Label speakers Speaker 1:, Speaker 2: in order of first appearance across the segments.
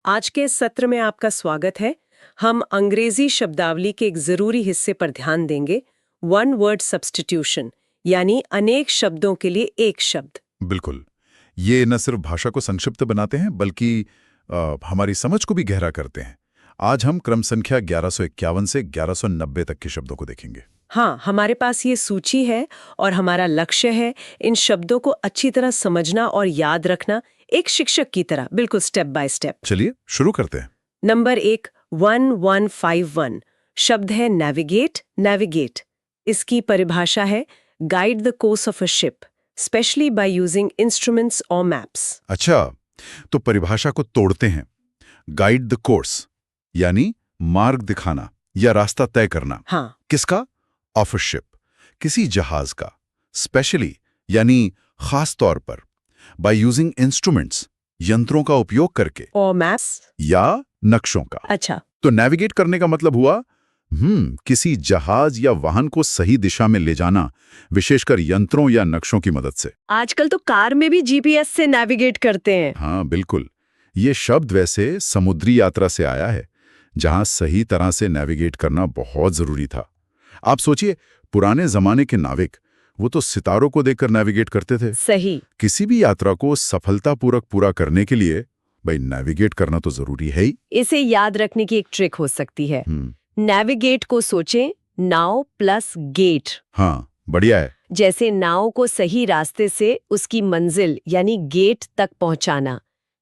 Speaker 1: आज के इस सत्र में आपका स्वागत है। हम अंग्रेजी शब्दावली के एक जरूरी हिस्से पर ध्यान देंगे, वन वर्ड सब्स्टिट्यूशन, यानी अनेक शब्दों के लिए एक शब्द।
Speaker 2: बिल्कुल। ये न सिर्फ भाषा को संक्षिप्त बनाते हैं बल्कि हमारी समझ को भी गहरा करते हैं। आज हम क्रम संख्या 1151 से 1190 तक के शब्दों को देखेंगे।
Speaker 1: हाँ, हमारे पास ये सूची है और हमारा लक्ष्य है इन शब्दों को अच्छी तरह समझना और याद रखना, एक शिक्षक की तरह, बिल्कुल स्टेप बाय स्टेप।
Speaker 2: चलिए शुरू करते हैं।
Speaker 1: नंबर 1, 1151 शब्द है नेविगेट। नेविगेट, इसकी परिभाषा है guide the course of a ship, specially by using instruments और मैप्स।
Speaker 2: अच्छा, तो परिभाषा को तोड़ते हैं। गाइड द कोर्स यानी मार्ग दिखाना या रास्ता तय करना।
Speaker 1: हाँ,
Speaker 2: किसका? ऑफ अ शिप, किसी जहाज का। स्पेशली यानी खास तौर पर। बाय यूजिंग इंस्ट्रूमेंट्स, यंत्रों का उपयोग करके।
Speaker 1: और मैप्स
Speaker 2: या नक्शों का।
Speaker 1: अच्छा,
Speaker 2: तो नेविगेट करने का मतलब हुआ किसी जहाज या वाहन को सही दिशा में ले जाना, विशेषकर यंत्रों या नक्शों की मदद से।
Speaker 1: आजकल तो कार में भी जीपीएस से नेविगेट करते हैं।
Speaker 2: हाँ बिल्कुल। ये शब्द वैसे समुद्री यात्रा से आया है, जहां सही तरह से नेविगेट करना बहुत जरूरी था। आप सोचिए, पुराने जमाने के नाविक, वो तो सितारों को देखकर नेविगेट करते थे।
Speaker 1: सही।
Speaker 2: किसी भी यात्रा को सफलतापूर्वक पूरा करने के लिए भाई नेविगेट करना तो जरूरी है ही।
Speaker 1: इसे याद रखने की एक ट्रिक हो सकती है। नेविगेट को सोचें नाव प्लस गेट।
Speaker 2: हाँ, बढ़िया है।
Speaker 1: जैसे नाव को सही रास्ते से उसकी मंजिल यानी गेट तक पहुंचाना,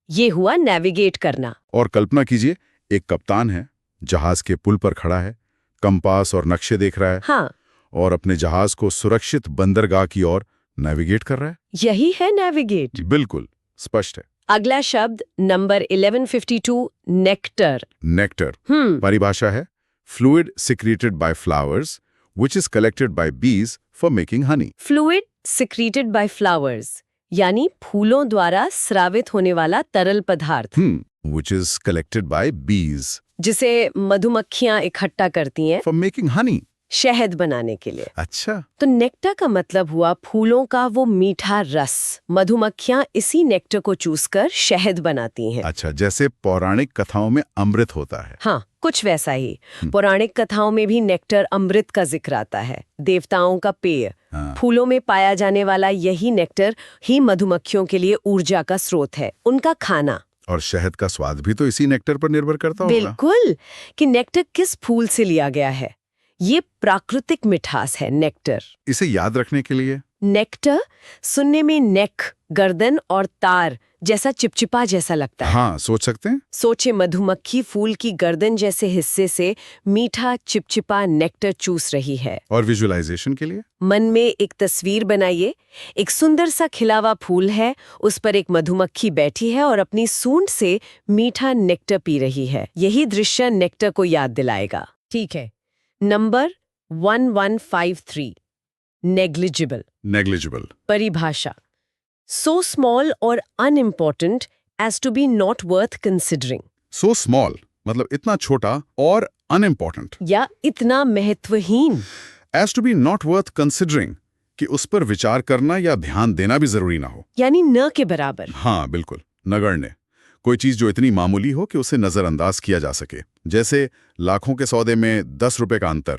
Speaker 1: ये हुआ नेविगेट करना।
Speaker 2: और कल्पना कीजिए, एक कप्तान है, जहाज के पुल पर खड़ा है, कंपास और नक्शे देख रहा है।
Speaker 1: हाँ,
Speaker 2: और अपने जहाज को सुरक्षित बंदरगाह की ओर नेविगेट कर रहा है।
Speaker 1: यही है नेविगेट।
Speaker 2: बिल्कुल स्पष्ट है।
Speaker 1: अगला शब्द नंबर 1152, नेक्टर।
Speaker 2: नेक्टर परिभाषा है fluid secreted by flowers which is collected by bees for making honey.
Speaker 1: Fluid secreted by flowers यानी फूलों द्वारा स्रावित होने वाला तरल पदार्थ,
Speaker 2: व्हिच इज कलेक्टेड बाय बीज,
Speaker 1: जिसे मधुमक्खियां इकट्ठा करती हैं
Speaker 2: फॉर मेकिंग हनी,
Speaker 1: शहद बनाने के लिए।
Speaker 2: अच्छा,
Speaker 1: तो नेक्टर का मतलब हुआ फूलों का वो मीठा रस। मधुमक्खियां इसी नेक्टर को चूसकर शहद बनाती हैं।
Speaker 2: अच्छा, जैसे पौराणिक कथाओं में अमृत होता है।
Speaker 1: हाँ, कुछ वैसा ही। पौराणिक कथाओं में भी नेक्टर अमृत का जिक्र आता है, देवताओं का पेय। फूलों में पाया जाने वाला यही नेक्टर ही मधुमक्खियों के लिए ऊर्जा का स्रोत है, उनका खाना।
Speaker 2: और शहद का स्वाद भी तो इसी नेक्टर पर निर्भर करता होगा।
Speaker 1: बिल्कुल, कि नेक्टर किस फूल से लिया गया है। ये प्राकृतिक मिठास है नेक्टर।
Speaker 2: इसे याद रखने के लिए
Speaker 1: नेक्टर सुनने में नेक, गर्दन और तार जैसा चिपचिपा जैसा लगता है।
Speaker 2: हाँ, सोच सकते हैं।
Speaker 1: सोचे मधुमक्खी फूल की गर्दन जैसे हिस्से से मीठा चिपचिपा नेक्टर चूस रही है।
Speaker 2: और विजुअलाइजेशन के लिए
Speaker 1: मन में एक तस्वीर बनाइए। एक सुंदर सा खिला हुआ फूल है, उस पर एक मधुमक्खी बैठी है और अपनी सूंड से मीठा नेक्टर पी रही है। यही दृश्य नेक्टर को याद दिलाएगा। ठीक है। Number 1153, negligible.
Speaker 2: नेग्लिजिबल
Speaker 1: परिभाषा सो स्मॉल और unimportant as to be not worth considering.
Speaker 2: So small मतलब इतना छोटा और अनइम्पॉर्टेंट
Speaker 1: या इतना महत्वहीन।
Speaker 2: As to be not worth considering कि उस पर विचार करना या ध्यान देना भी जरूरी ना हो,
Speaker 1: यानी न के बराबर।
Speaker 2: हाँ बिल्कुल, नगण्य। कोई चीज जो इतनी मामूली हो कि उसे नजरअंदाज किया जा सके, जैसे लाखों के सौदे में 10 रुपए का अंतर,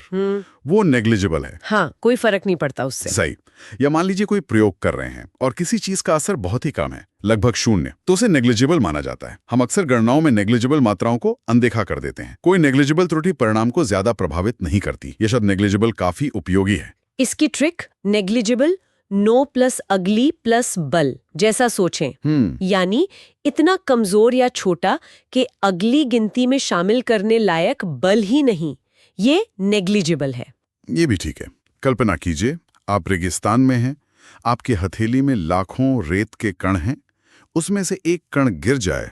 Speaker 2: वो नेग्लिजिबल है।
Speaker 1: हाँ, कोई फर्क नहीं पड़ता उससे।
Speaker 2: सही। या मान लीजिए कोई प्रयोग कर रहे हैं और किसी चीज का असर बहुत ही कम है, लगभग शून्य, तो उसे नेग्लिजिबल माना जाता है। हम अक्सर गणनाओं में नेग्लिजिबल मात्राओं को अनदेखा कर देते हैं। कोई नेग्लिजिबल त्रुटि परिणाम को ज्यादा प्रभावित नहीं करती। यह शब्द नेग्लिजिबल काफी उपयोगी है।
Speaker 1: इसकी ट्रिक नेग्लिजिबल नो प्लस अगली प्लस बल जैसा सोचें। यानी इतना कमजोर या छोटा कि अगली गिनती में शामिल करने लायक बल ही नहीं, ये नेग्लिजिबल है।
Speaker 2: ये भी ठीक है। कल्पना कीजिए, आप रेगिस्तान में हैं, आपकी हथेली में लाखों रेत के कण हैं, उसमें से एक कण गिर जाए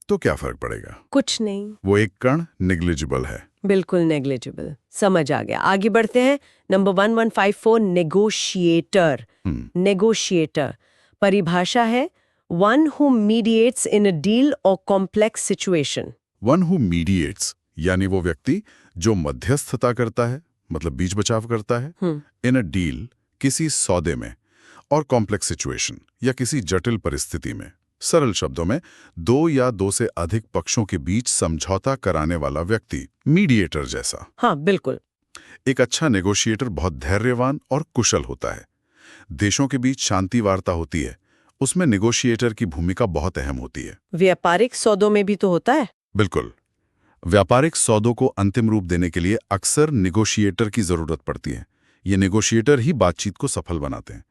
Speaker 2: तो क्या फर्क पड़ेगा?
Speaker 1: कुछ नहीं।
Speaker 2: वो एक कण नेग्लिजिबल है।
Speaker 1: बिल्कुल नेग्लिजिबल। समझ आ गया। आगे बढ़ते हैं। Number 1154, negotiator. नेगोशिएटर परिभाषा है one who mediates in a deal और complex situation.
Speaker 2: One who mediates यानी वो व्यक्ति जो मध्यस्थता करता है, मतलब बीच बचाव करता है, इन अ डील किसी सौदे में, और कॉम्प्लेक्स सिचुएशन या किसी जटिल परिस्थिति में, सरल शब्दों में, दो या दो से अधिक पक्षों के बीच समझौता कराने वाला व्यक्ति, मीडिएटर जैसा।
Speaker 1: हाँ बिल्कुल।
Speaker 2: एक अच्छा नेगोशिएटर बहुत धैर्यवान और कुशल होता है। देशों के बीच शांति वार्ता होती है, उसमें नेगोशिएटर की भूमिका बहुत अहम होती है।
Speaker 1: व्यापारिक सौदों में भी तो होता है।
Speaker 2: बिल्कुल। व्यापारिक सौदों को अंतिम रूप देने के लिए अक्सर नेगोशिएटर की जरूरत पड़ती है। ये नेगोशिएटर ही बातचीत को सफल बनाते हैं।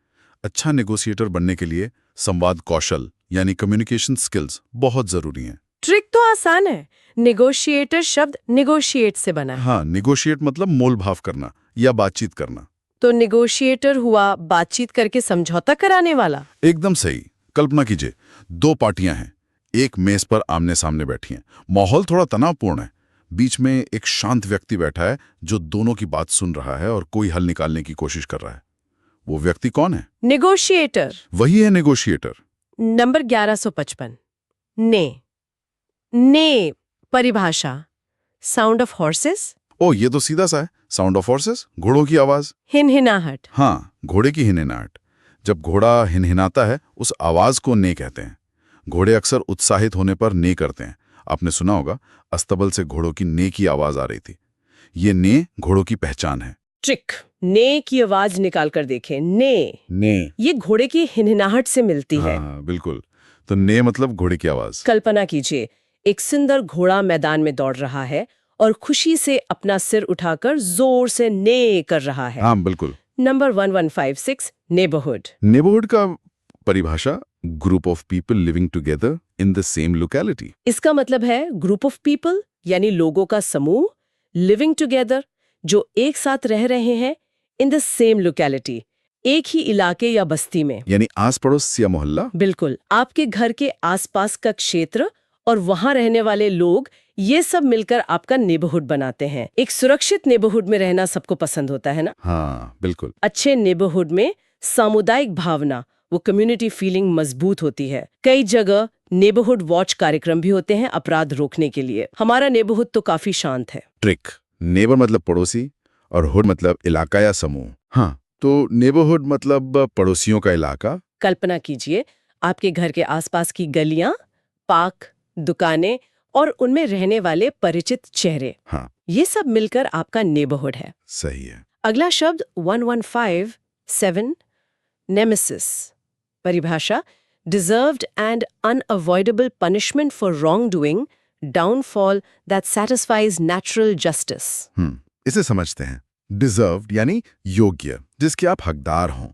Speaker 2: अच्छा नेगोशिएटर बनने के लिए संवाद कौशल यानी कम्युनिकेशन स्किल्स बहुत जरूरी हैं।
Speaker 1: ट्रिक तो आसान है। नेगोशिएटर शब्द नेगोशिएट से बना है।
Speaker 2: हाँ, नेगोशिएट मतलब मोल भाव करना या बातचीत करना।
Speaker 1: तो नेगोशिएटर हुआ बातचीत करके समझौता कराने वाला।
Speaker 2: एकदम सही। कल्पना कीजिए, दो पार्टियां हैं, एक मेज पर आमने सामने बैठी हैं। माहौल थोड़ा तनावपूर्ण है। बीच में एक शांत व्यक्ति बैठा है जो दोनों की बात सुन रहा है और कोई हल निकालने की कोशिश कर रहा है। वो व्यक्ति कौन है?
Speaker 1: नेगोशिएटर।
Speaker 2: वही है नेगोशिएटर।
Speaker 1: नंबर 1155। ने परिभाषा साउंड ऑफ हॉर्सेस।
Speaker 2: ओ, ये तो सीधा सा है। साउंड ऑफ हॉर्सेस, घोड़ों की आवाज।
Speaker 1: हिनहिनाहट।
Speaker 2: हाँ, घोड़े की हिनहिनाहट। जब घोड़ा हिनहिनाता है, उस आवाज को ने कहते हैं। घोड़े अक्सर उत्साहित होने पर ने करते हैं। आपने सुना होगा, अस्तबल से घोड़ों की ने की आवाज आ रही थी। ये ने घोड़ों की पहचान है।
Speaker 1: ट्रिक, ने की आवाज निकाल कर देखें। ने ये घोड़े की हिनहिनाहट से मिलती है।
Speaker 2: हाँ, बिल्कुल। तो ने मतलब घोड़े की आवाज।
Speaker 1: कल्पना कीजिए, एक सुंदर घोड़ा मैदान में दौड़ रहा है और खुशी से अपना सिर उठाकर जोर से ने कर रहा है।
Speaker 2: हाँ, बिल्कुल।
Speaker 1: Number 1156, neighbourhood.
Speaker 2: नेबरहुड का परिभाषा group of people living together in the same locality.
Speaker 1: इसका मतलब है ग्रुप ऑफ पीपल यानी लोगों का समूह, लिविंग टुगेदर जो एक साथ रह रहे हैं, इन द सेम लोकेलिटी एक ही इलाके या बस्ती में,
Speaker 2: यानी आस पड़ोस या मोहल्ला।
Speaker 1: बिल्कुल। आपके घर के आसपास का क्षेत्र और वहां रहने वाले लोग, ये सब मिलकर आपका नेबरहुड बनाते हैं। एक सुरक्षित नेबरहुड में रहना सबको पसंद होता है ना?
Speaker 2: हाँ, बिल्कुल।
Speaker 1: अच्छे नेबरहुड में सामुदायिक भावना, वो कम्युनिटी फीलिंग मजबूत होती है। कई जगह नेबरहुड वॉच कार्यक्रम भी होते हैं अपराध रोकने के लिए। हमारा नेबरहुड तो काफी शांत है।
Speaker 2: ट्रिक, नेबर मतलब पड़ोसी और हुड मतलब इलाका या समूह। हाँ, तो नेबरहुड मतलब पड़ोसियों का इलाका।
Speaker 1: कल्पना कीजिए, आपके घर के आसपास की गलियां, पार्क, दुकानें और उनमें रहने वाले परिचित चेहरे,
Speaker 2: हाँ,
Speaker 1: ये सब मिलकर आपका नेबरहुड है।
Speaker 2: सही है।
Speaker 1: अगला शब्द 1157, नेमेसिस। परिभाषा deserved and unavoidable punishment for wrong doing, downfall that satisfies natural justice.
Speaker 2: इसे समझते हैं। डिजर्व्ड यानी योग्य, जिसके आप हकदार हों,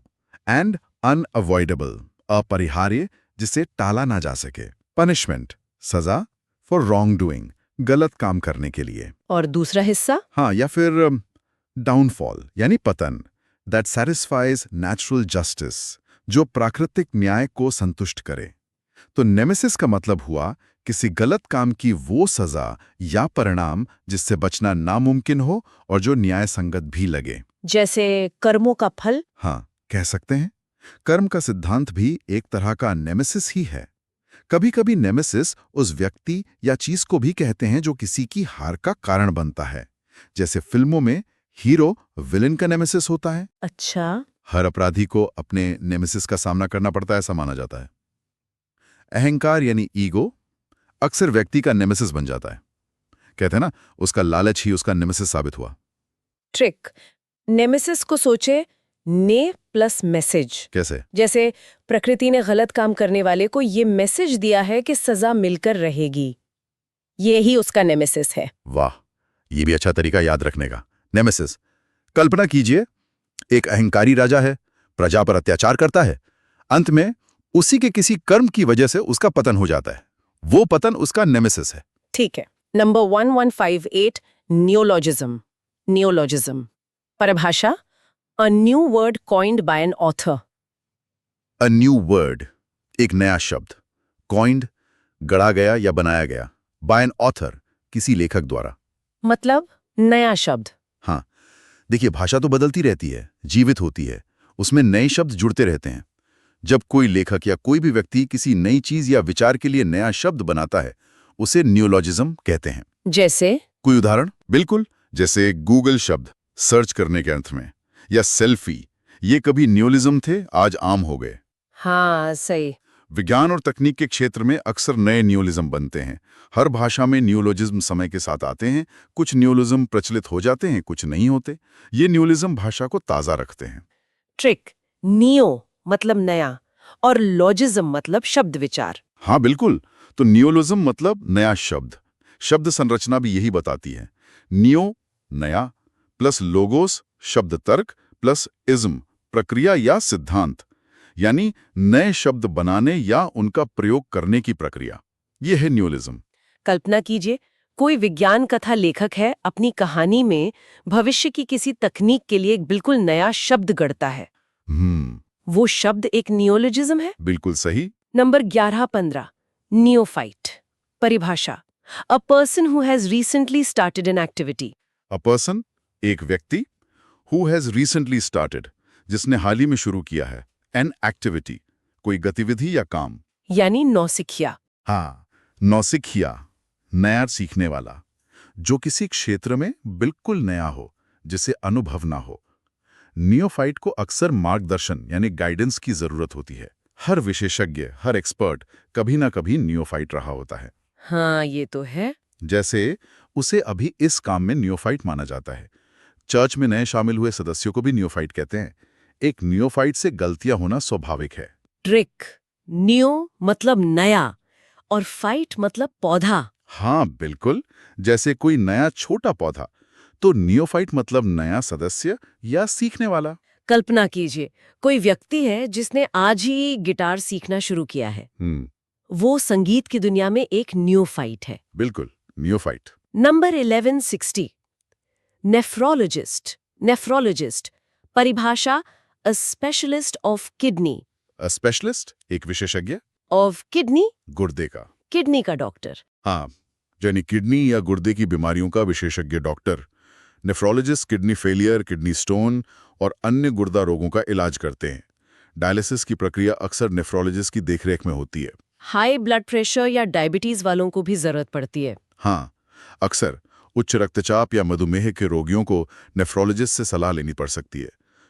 Speaker 2: एंड अनअवॉइडेबल अपरिहार्य, जिसे टाला ना जा सके। पनिशमेंट सजा, फॉर रॉन्ग डूइंग गलत काम करने के लिए।
Speaker 1: और दूसरा हिस्सा?
Speaker 2: हाँ, या फिर डाउनफॉल यानी पतन, दैट सैटिस्फाइज नेचुरल जस्टिस, जो प्राकृतिक न्याय को संतुष्ट करे। तो नेमेसिस का मतलब हुआ किसी गलत काम की वो सजा या परिणाम जिससे बचना नामुमकिन हो और जो न्याय संगत भी लगे।
Speaker 1: जैसे कर्मों का फल?
Speaker 2: हाँ, कह सकते हैं। कर्म का सिद्धांत भी एक तरह का नेमेसिस ही है। कभी कभी नेमेसिस उस व्यक्ति या चीज को भी कहते हैं जो किसी की हार का कारण बनता है। जैसे फिल्मों में हीरो विलेन का नेमेसिस होता है।
Speaker 1: अच्छा।
Speaker 2: हर अपराधी को अपने नेमेसिस का सामना करना पड़ता है, ऐसा माना जाता है। अहंकार यानी ईगो अक्सर व्यक्ति का नेमेसिस बन जाता है। कहते हैं ना, उसका लालच ही उसका नेमेसिस साबित हुआ।
Speaker 1: ट्रिक, नेमेसिस को सोचे ने प्लस मैसेज।
Speaker 2: कैसे?
Speaker 1: जैसे प्रकृति ने गलत काम करने वाले को ये मैसेज दिया है कि सजा मिलकर रहेगी। ये ही उसका नेमेसिस है।
Speaker 2: वाह, ये भी अच्छा तरीका याद रखने का। नेमेसिस। कल्पना कीजिए, एक अहंकारी राजा है, प्रजा पर अत्याचार करता है। अंत में उसी के किसी कर्म की वजह से उसका पतन हो जाता है। वो पतन उसका नेमेसिस है।
Speaker 1: ठीक है। नंबर 1158, नियोलॉजिज्म। नियोलॉजिज्म परिभाषा A new word coined by an author.
Speaker 2: A new word, एक नया शब्द। कॉइंड, गढ़ा गया या बनाया गया। बाय एन ऑथर, किसी लेखक द्वारा।
Speaker 1: मतलब नया शब्द।
Speaker 2: हाँ, देखिए, भाषा तो बदलती रहती है, जीवित होती है, उसमें नए शब्द जुड़ते रहते हैं। जब कोई लेखक या कोई भी व्यक्ति किसी नई चीज या विचार के लिए नया शब्द बनाता है, उसे न्यूलॉजिज्म कहते हैं।
Speaker 1: जैसे?
Speaker 2: कोई उदाहरण? बिल्कुल, जैसे गूगल शब्द सर्च करने के अर्थ में, या सेल्फी, ये कभी न्यूलिज्म थे, आज आम हो गए।
Speaker 1: हाँ, सही।
Speaker 2: विज्ञान और तकनीक के क्षेत्र में अक्सर नए न्यूलिज्म बनते हैं। हर भाषा में न्यूलोजिज्म समय के साथ आते हैं। कुछ न्यूलिज्म प्रचलित हो जाते हैं, कुछ नहीं होते। ये न्यूलिज्म भाषा को ताज़ा रखते हैं।
Speaker 1: ट्रिक, नियो मतलब नया और लॉजिज्म मतलब शब्द विचार।
Speaker 2: हाँ बिल्कुल। तो नियोलिज्म मतलब नया शब्द। शब्द संरचना भी यही बताती है। नियो नया प्लस लोगोस शब्द तर्क प्लस इज्म प्रक्रिया या सिद्धांत, यानी नए शब्द बनाने या उनका प्रयोग करने की प्रक्रिया। यह है नियोलिज्म।
Speaker 1: कल्पना कीजिए, कोई विज्ञान कथा लेखक है, अपनी कहानी में भविष्य की किसी तकनीक के लिए एक बिल्कुल नया शब्द गढ़ता है। वो शब्द एक नियोलॉजिज्म है।
Speaker 2: बिल्कुल सही।
Speaker 1: नंबर 11-15 नियोफाइट। परिभाषा, a person who has recently started an activity.
Speaker 2: A person एक व्यक्ति, हु हैज रिसेंटली स्टार्टेड जिसने हाल ही में शुरू किया है, एन एक्टिविटी कोई गतिविधि या काम,
Speaker 1: यानी नौसिखिया।
Speaker 2: हाँ नौसिखिया नया सीखने वाला, जो किसी क्षेत्र में बिल्कुल नया हो, जिसे अनुभव ना हो। नियोफाइट को अक्सर मार्गदर्शन यानी गाइडेंस की जरूरत होती है। हर विशेषज्ञ, हर एक्सपर्ट कभी ना कभी नियोफाइट रहा होता है।
Speaker 1: हाँ, ये तो है।
Speaker 2: जैसे उसे अभी इस काम में नियोफाइट माना जाता है। चर्च में नए शामिल हुए सदस्यों को भी नियोफाइट कहते हैं। एक नियोफाइट से गलतियां होना स्वाभाविक है।
Speaker 1: ट्रिक, नियो मतलब नया और फाइट मतलब पौधा।
Speaker 2: हाँ बिल्कुल, जैसे कोई नया छोटा पौधा, तो नियोफाइट मतलब नया सदस्य या सीखने वाला।
Speaker 1: कल्पना कीजिए, कोई व्यक्ति है जिसने आज ही गिटार सीखना शुरू किया है। वो संगीत की दुनिया में एक नियोफाइट है।
Speaker 2: बिल्कुल, नियोफाइट।
Speaker 1: Number 1160 nephrologist. नेफ्रोलॉजिस्ट परिभाषा, a specialist of kidney.
Speaker 2: A specialist एक विशेषज्ञ,
Speaker 1: ऑफ किडनी
Speaker 2: गुर्दे का।
Speaker 1: किडनी का डॉक्टर।
Speaker 2: हाँ, यानी किडनी या गुर्दे की बीमारियों का विशेषज्ञ doctor. Nephrologist kidney failure, kidney stone और अन्य गुर्दा रोगों का इलाज करते हैं। डायलिसिस की प्रक्रिया अक्सर नेफ्रोलॉजिस्ट की देखरेख में होती है।
Speaker 1: हाई ब्लड प्रेशर या डायबिटीज वालों को भी जरूरत पड़ती है।
Speaker 2: हाँ, अक्सर उच्च रक्तचाप या मधुमेह के रोगियों को नेफ्रोलॉजिस्ट से सलाह लेनी पड़ सकती है,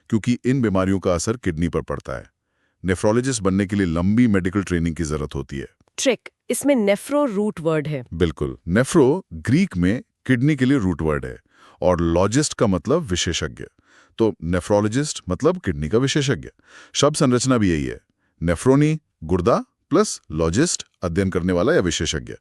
Speaker 2: क्योंकि इन बीमारियों का असर किडनी पर पड़ता है। नेफ्रोलॉजिस्ट बनने के लिए लंबी मेडिकल ट्रेनिंग की जरूरत होती है।
Speaker 1: ट्रिक, इसमें नेफ्रो रूट वर्ड है।
Speaker 2: बिल्कुल, नेफ्रो ग्रीक में किडनी के लिए रूट वर्ड है और लॉजिस्ट का मतलब विशेषज्ञ। तो नेफ्रोलॉजिस्ट मतलब किडनी का विशेषज्ञ। शब्द संरचना भी यही है, नेफ्रोनी गुर्दा प्लस लॉजिस्ट अध्ययन करने वाला या विशेषज्ञ।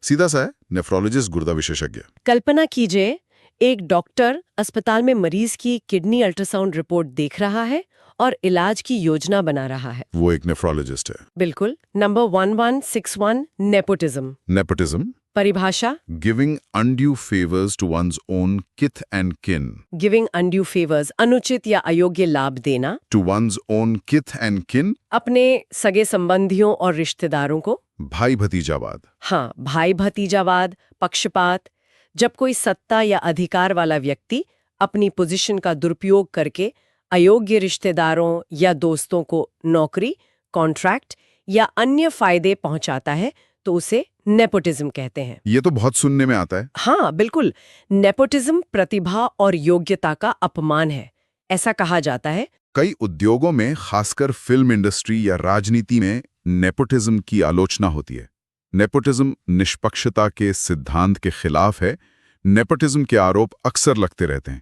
Speaker 2: सीधा सा है, नेफ्रोलॉजिस्ट गुर्दा विशेषज्ञ।
Speaker 1: कल्पना कीजिए, एक डॉक्टर अस्पताल में मरीज की किडनी अल्ट्रासाउंड रिपोर्ट देख रहा है और इलाज की योजना बना रहा है।
Speaker 2: वो एक नेफ्रोलॉजिस्ट है।
Speaker 1: बिल्कुल। Number 1161 nepotism.
Speaker 2: नेपोटिज्म
Speaker 1: परिभाषा,
Speaker 2: giving undue favours to one's own kith and kin.
Speaker 1: Giving undue favours अनुचित या अयोग्य लाभ देना।
Speaker 2: To one's own kith and kin
Speaker 1: अपने सगे संबंधियों और रिश्तेदारों को।
Speaker 2: भाई भतीजावाद।
Speaker 1: हाँ, भाई भतीजावाद, पक्षपात। जब कोई सत्ता या अधिकार वाला व्यक्ति अपनी पोजीशन का दुरुपयोग करके अयोग्य रिश्तेदारों या दोस्तों को नौकरी, कॉन्ट्रैक्ट या अन्य फायदे पहुंचाता है, तो उसे नेपोटिज्म कहते हैं।
Speaker 2: ये तो बहुत सुनने में आता है।
Speaker 1: हाँ बिल्कुल, नेपोटिज्म प्रतिभा और योग्यता का अपमान है, ऐसा कहा जाता है।
Speaker 2: कई उद्योगों में, खासकर फिल्म इंडस्ट्री या राजनीति में, नेपोटिज्म की आलोचना होती है। नेपोटिज्म निष्पक्षता के सिद्धांत के खिलाफ है। नेपोटिज्म के आरोप अक्सर लगते रहते हैं।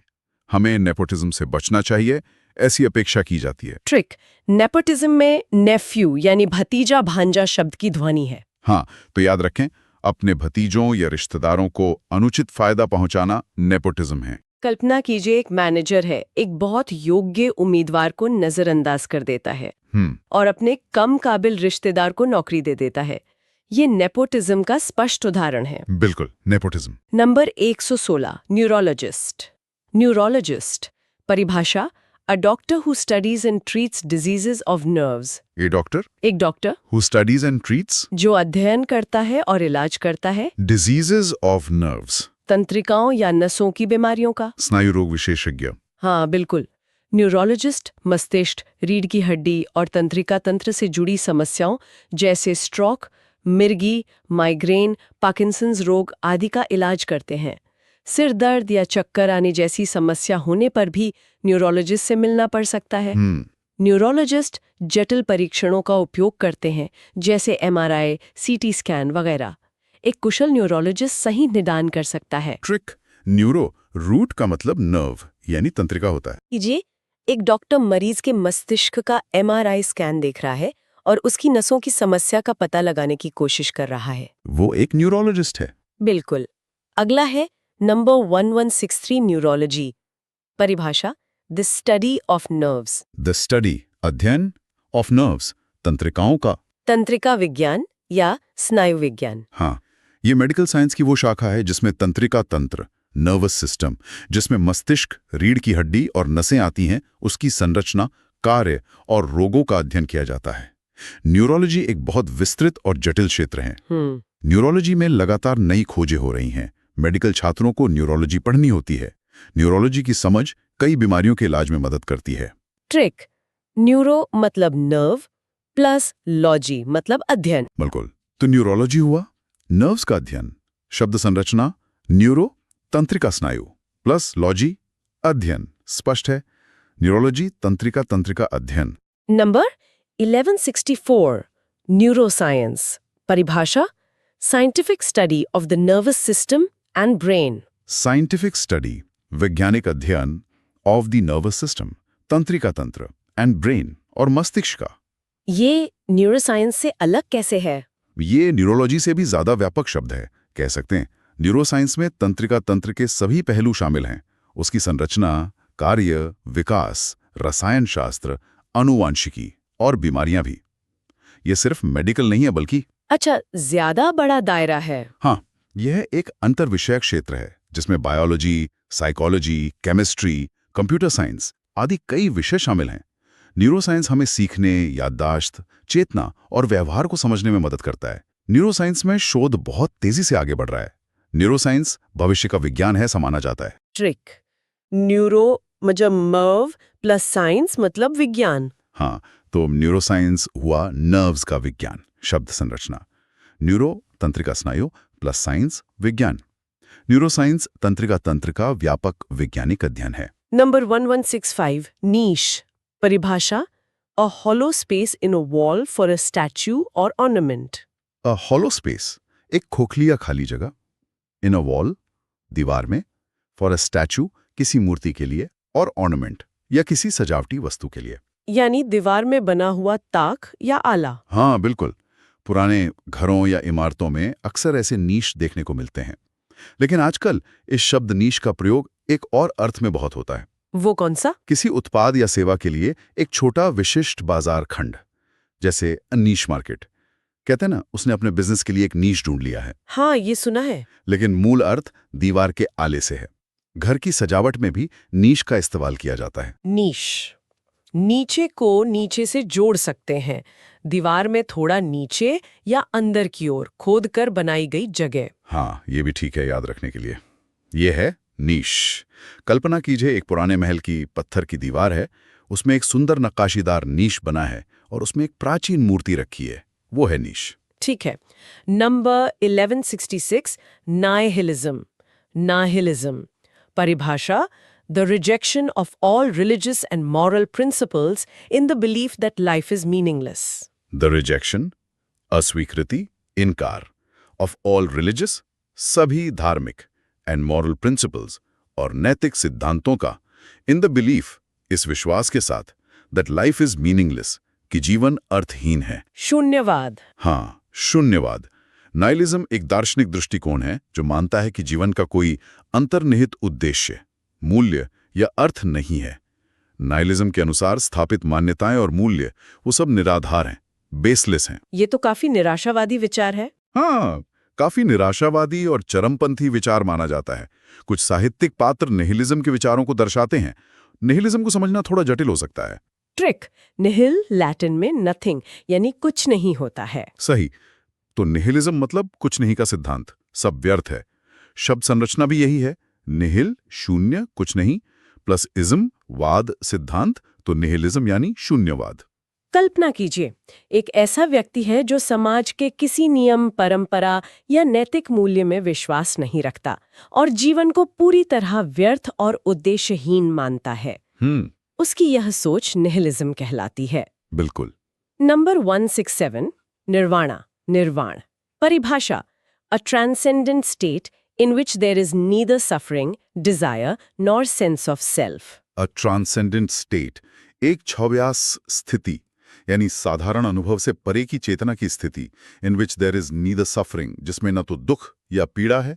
Speaker 2: हमें नेपोटिज्म से बचना चाहिए, ऐसी अपेक्षा की जाती है।
Speaker 1: ट्रिक, नेपोटिज्म में नेफ्यू यानी भतीजा भांजा शब्द की ध्वनि है।
Speaker 2: हाँ, तो याद रखें, अपने भतीजों या रिश्तेदारों को अनुचित फायदा पहुंचाना नेपोटिज्म है।
Speaker 1: कल्पना कीजिए, एक मैनेजर है, एक बहुत योग्य उम्मीदवार को नजरअंदाज कर देता है और अपने कम काबिल रिश्तेदार को नौकरी दे देता है। ये नेपोटिज्म का स्पष्ट उदाहरण है।
Speaker 2: बिल्कुल, नेपोटिज्म।
Speaker 1: Number 116 neurologist. न्यूरोलॉजिस्ट परिभाषा, a doctor who studies and treats diseases of nerves.
Speaker 2: A doctor,
Speaker 1: एक doctor
Speaker 2: who studies and treats,
Speaker 1: जो अध्ययन करता है और इलाज करता है
Speaker 2: डिजीजेस ऑफ नर्व्स,
Speaker 1: तंत्रिकाओं या नसों की बीमारियों का।
Speaker 2: स्नायु रोग विशेषज्ञ।
Speaker 1: हाँ बिल्कुल, न्यूरोलॉजिस्ट मस्तिष्क, रीढ़ की हड्डी और तंत्रिका तंत्र से जुड़ी समस्याओं जैसे स्ट्रोक, मिर्गी, माइग्रेन, पार्किंसंस रोग आदि का इलाज करते हैं। सिर दर्द या चक्कर आने जैसी समस्या होने पर भी न्यूरोलॉजिस्ट से मिलना पड़ सकता है। न्यूरोलॉजिस्ट जटिल परीक्षणों का उपयोग करते हैं, जैसे MRI, CT स्कैन वगैरह। एक कुशल न्यूरोलॉजिस्ट सही निदान कर सकता है।
Speaker 2: ट्रिक न्यूरो, रूट का मतलब नर्व यानी तंत्रिका होता है।
Speaker 1: कीजिए, एक डॉक्टर मरीज के मस्तिष्क का MRI स्कैन देख रहा है और उसकी नसों की समस्या का पता लगाने की कोशिश कर रहा है।
Speaker 2: वो एक न्यूरोलॉजिस्ट है।
Speaker 1: बिल्कुल। अगला है नंबर 1163 न्यूरोलॉजी। परिभाषा the study of nerves.
Speaker 2: The study, अध्ययन, ऑफ नर्व्स, तंत्रिकाओं का।
Speaker 1: तंत्रिका विज्ञान या स्नायु विज्ञान।
Speaker 2: हाँ, ये मेडिकल साइंस की वो शाखा है जिसमें तंत्रिका तंत्र, नर्वस सिस्टम, जिसमें मस्तिष्क, रीढ़ की हड्डी और नसें आती हैं, उसकी संरचना, कार्य और रोगों का अध्ययन किया जाता है। न्यूरोलॉजी एक बहुत विस्तृत और जटिल क्षेत्र है। न्यूरोलॉजी में लगातार नई खोजें हो रही हैं। मेडिकल छात्रों को न्यूरोलॉजी पढ़नी होती है। न्यूरोलॉजी की समझ कई बीमारियों के इलाज में मदद करती है।
Speaker 1: ट्रिक, न्यूरो मतलब नर्व प्लस लॉजी मतलब अध्ययन।
Speaker 2: बिल्कुल। तो न्यूरोलॉजी हुआ नर्व्स का अध्ययन, शब्द संरचना न्यूरो, तंत्रिका स्नायु, प्लस लॉजी, अध्ययन। स्पष्ट है, न्यूरोलॉजी तंत्रिका अध्ययन।
Speaker 1: नंबर 1164 न्यूरोसाइंस। परिभाषा scientific study of the nervous system and brain.
Speaker 2: Scientific study, वैज्ञानिक अध्ययन, ऑफ द नर्वस सिस्टम, तंत्रिका तंत्र एंड ब्रेन और मस्तिष्क का।
Speaker 1: ये न्यूरोसाइंस से अलग कैसे है?
Speaker 2: ये न्यूरोलॉजी से भी ज्यादा व्यापक शब्द है। कह सकते हैं न्यूरोसाइंस में तंत्रिका तंत्र के सभी पहलू शामिल हैं, उसकी संरचना, कार्य, विकास, रसायन शास्त्र, आनुवांशिकी और बीमारियां भी। ये सिर्फ मेडिकल नहीं है बल्कि
Speaker 1: अच्छा, ज्यादा बड़ा दायरा है।
Speaker 2: हाँ, यह एक अंतर्विषयक क्षेत्र है जिसमें biology, psychology, chemistry, computer science आदि कई विषय शामिल हैं। न्यूरोसाइंस हमें सीखने, याददाश्त, चेतना और व्यवहार को समझने में मदद करता है। न्यूरोसाइंस में शोध बहुत तेजी से आगे बढ़ रहा है। न्यूरोसाइंस भविष्य का विज्ञान है माना जाता है।
Speaker 1: ट्रिक, न्यूरो मतलब नर्व प्लस साइंस मतलब विज्ञान।
Speaker 2: हाँ, तो न्यूरोसाइंस हुआ नर्व्स का विज्ञान, शब्द संरचना। न्यूरो तंत्रिका स्नायु प्लस साइंस विज्ञान। न्यूरोसाइंस तंत्रिका तंत्र का व्यापक वैज्ञानिक अध्ययन है।
Speaker 1: नंबर 1165 नीश। परिभाषा a hollow space in a wall for a statue और ऑर्नामेंट।
Speaker 2: अ हॉलो स्पेस, एक खोखली या खाली जगह, इन अ वॉल, दीवार में, फॉर अ स्टैच्यू, किसी मूर्ति के लिए, और ऑर्नामेंट या किसी सजावटी वस्तु के लिए।
Speaker 1: यानी दीवार में बना हुआ ताक या आला।
Speaker 2: हाँ बिल्कुल, पुराने घरों या इमारतों में अक्सर ऐसे नीश देखने को मिलते हैं। लेकिन आजकल इस शब्द नीश का प्रयोग एक और अर्थ में बहुत होता है।
Speaker 1: वो कौन सा?
Speaker 2: किसी उत्पाद या सेवा के लिए एक छोटा विशिष्ट बाजार खंड, जैसे नीश मार्केट। कहते हैं ना, उसने अपने बिजनेस के लिए एक नीश ढूंढ लिया है।
Speaker 1: हाँ, ये सुना है।
Speaker 2: लेकिन मूल अर्थ दीवार के आले से है। घर की सजावट में भी नीश का इस्तेमाल किया जाता है।
Speaker 1: नीश, नीचे को नीचे से जोड़ सकते हैं, दीवार में थोड़ा नीचे या अंदर की ओर खोदकर बनाई गई जगह।
Speaker 2: हाँ, ये भी ठीक है याद रखने के लिए। ये है नीश। कल्पना कीजिए, एक पुराने महल की पत्थर की दीवार है, उसमें एक सुंदर नक्काशीदार नीश बना है और उसमें एक प्राचीन मूर्ति रखी है। वो है नीश।
Speaker 1: ठीक है। नंबर 1166 नाइहिलिज्म। नाइहिलिज्म। परिभाषा the rejection of all religious and moral principles in the belief that life is meaningless.
Speaker 2: The rejection, अस्वीकृति, इनकार, of all religious, सभी धार्मिक, and moral principles, और नैतिक सिद्धांतों का, in the belief, इस विश्वास के साथ, that life is meaningless, कि जीवन अर्थहीन है।
Speaker 1: शून्यवाद।
Speaker 2: हाँ, शून्यवाद। नाइलिज्म एक दार्शनिक दृष्टिकोण है जो मानता है कि जीवन का कोई अंतर्निहित उद्देश्य, मूल्य या अर्थ नहीं है। नाइलिज्म के अनुसार स्थापित मान्यताएं और मूल्य वो सब निराधार हैं, बेसलेस हैं।
Speaker 1: ये तो काफी निराशावादी विचार है।
Speaker 2: हाँ, काफी निराशावादी और चरमपंथी विचार माना जाता है। कुछ साहित्यिक पात्र निहिलिज्म के विचारों को दर्शाते हैं। निहिलिज्म को समझना थोड़ा जटिल हो सकता है।
Speaker 1: ट्रिक, निहिल लैटिन में नथिंग यानी कुछ नहीं होता है।
Speaker 2: सही। तो निहिलिज्म मतलब कुछ नहीं का सिद्धांत, सब व्यर्थ है। शब्द संरचना भी यही है, निहिल शून्य, कुछ नहीं, प्लस इज्म वाद सिद्धांत, तो निहिलिज्म यानी शून्यवाद।
Speaker 1: कल्पना कीजिए, एक ऐसा व्यक्ति है जो समाज के किसी नियम, परंपरा या नैतिक मूल्य में विश्वास नहीं रखता और जीवन को पूरी तरह व्यर्थ और उद्देश्यहीन मानता है। उसकी यह सोच निहिलिज्म कहलाती है।
Speaker 2: बिल्कुल।
Speaker 1: नंबर 167 निर्वाणा निर्वाण परिभाषा a transcendent state in which there is neither suffering desire nor sense of self.
Speaker 2: A transcendent state, एक छौव्यास स्थिति यानी साधारण अनुभव से परे की चेतना की स्थिति, in which there is neither suffering, जिसमें न तो दुख या पीड़ा है,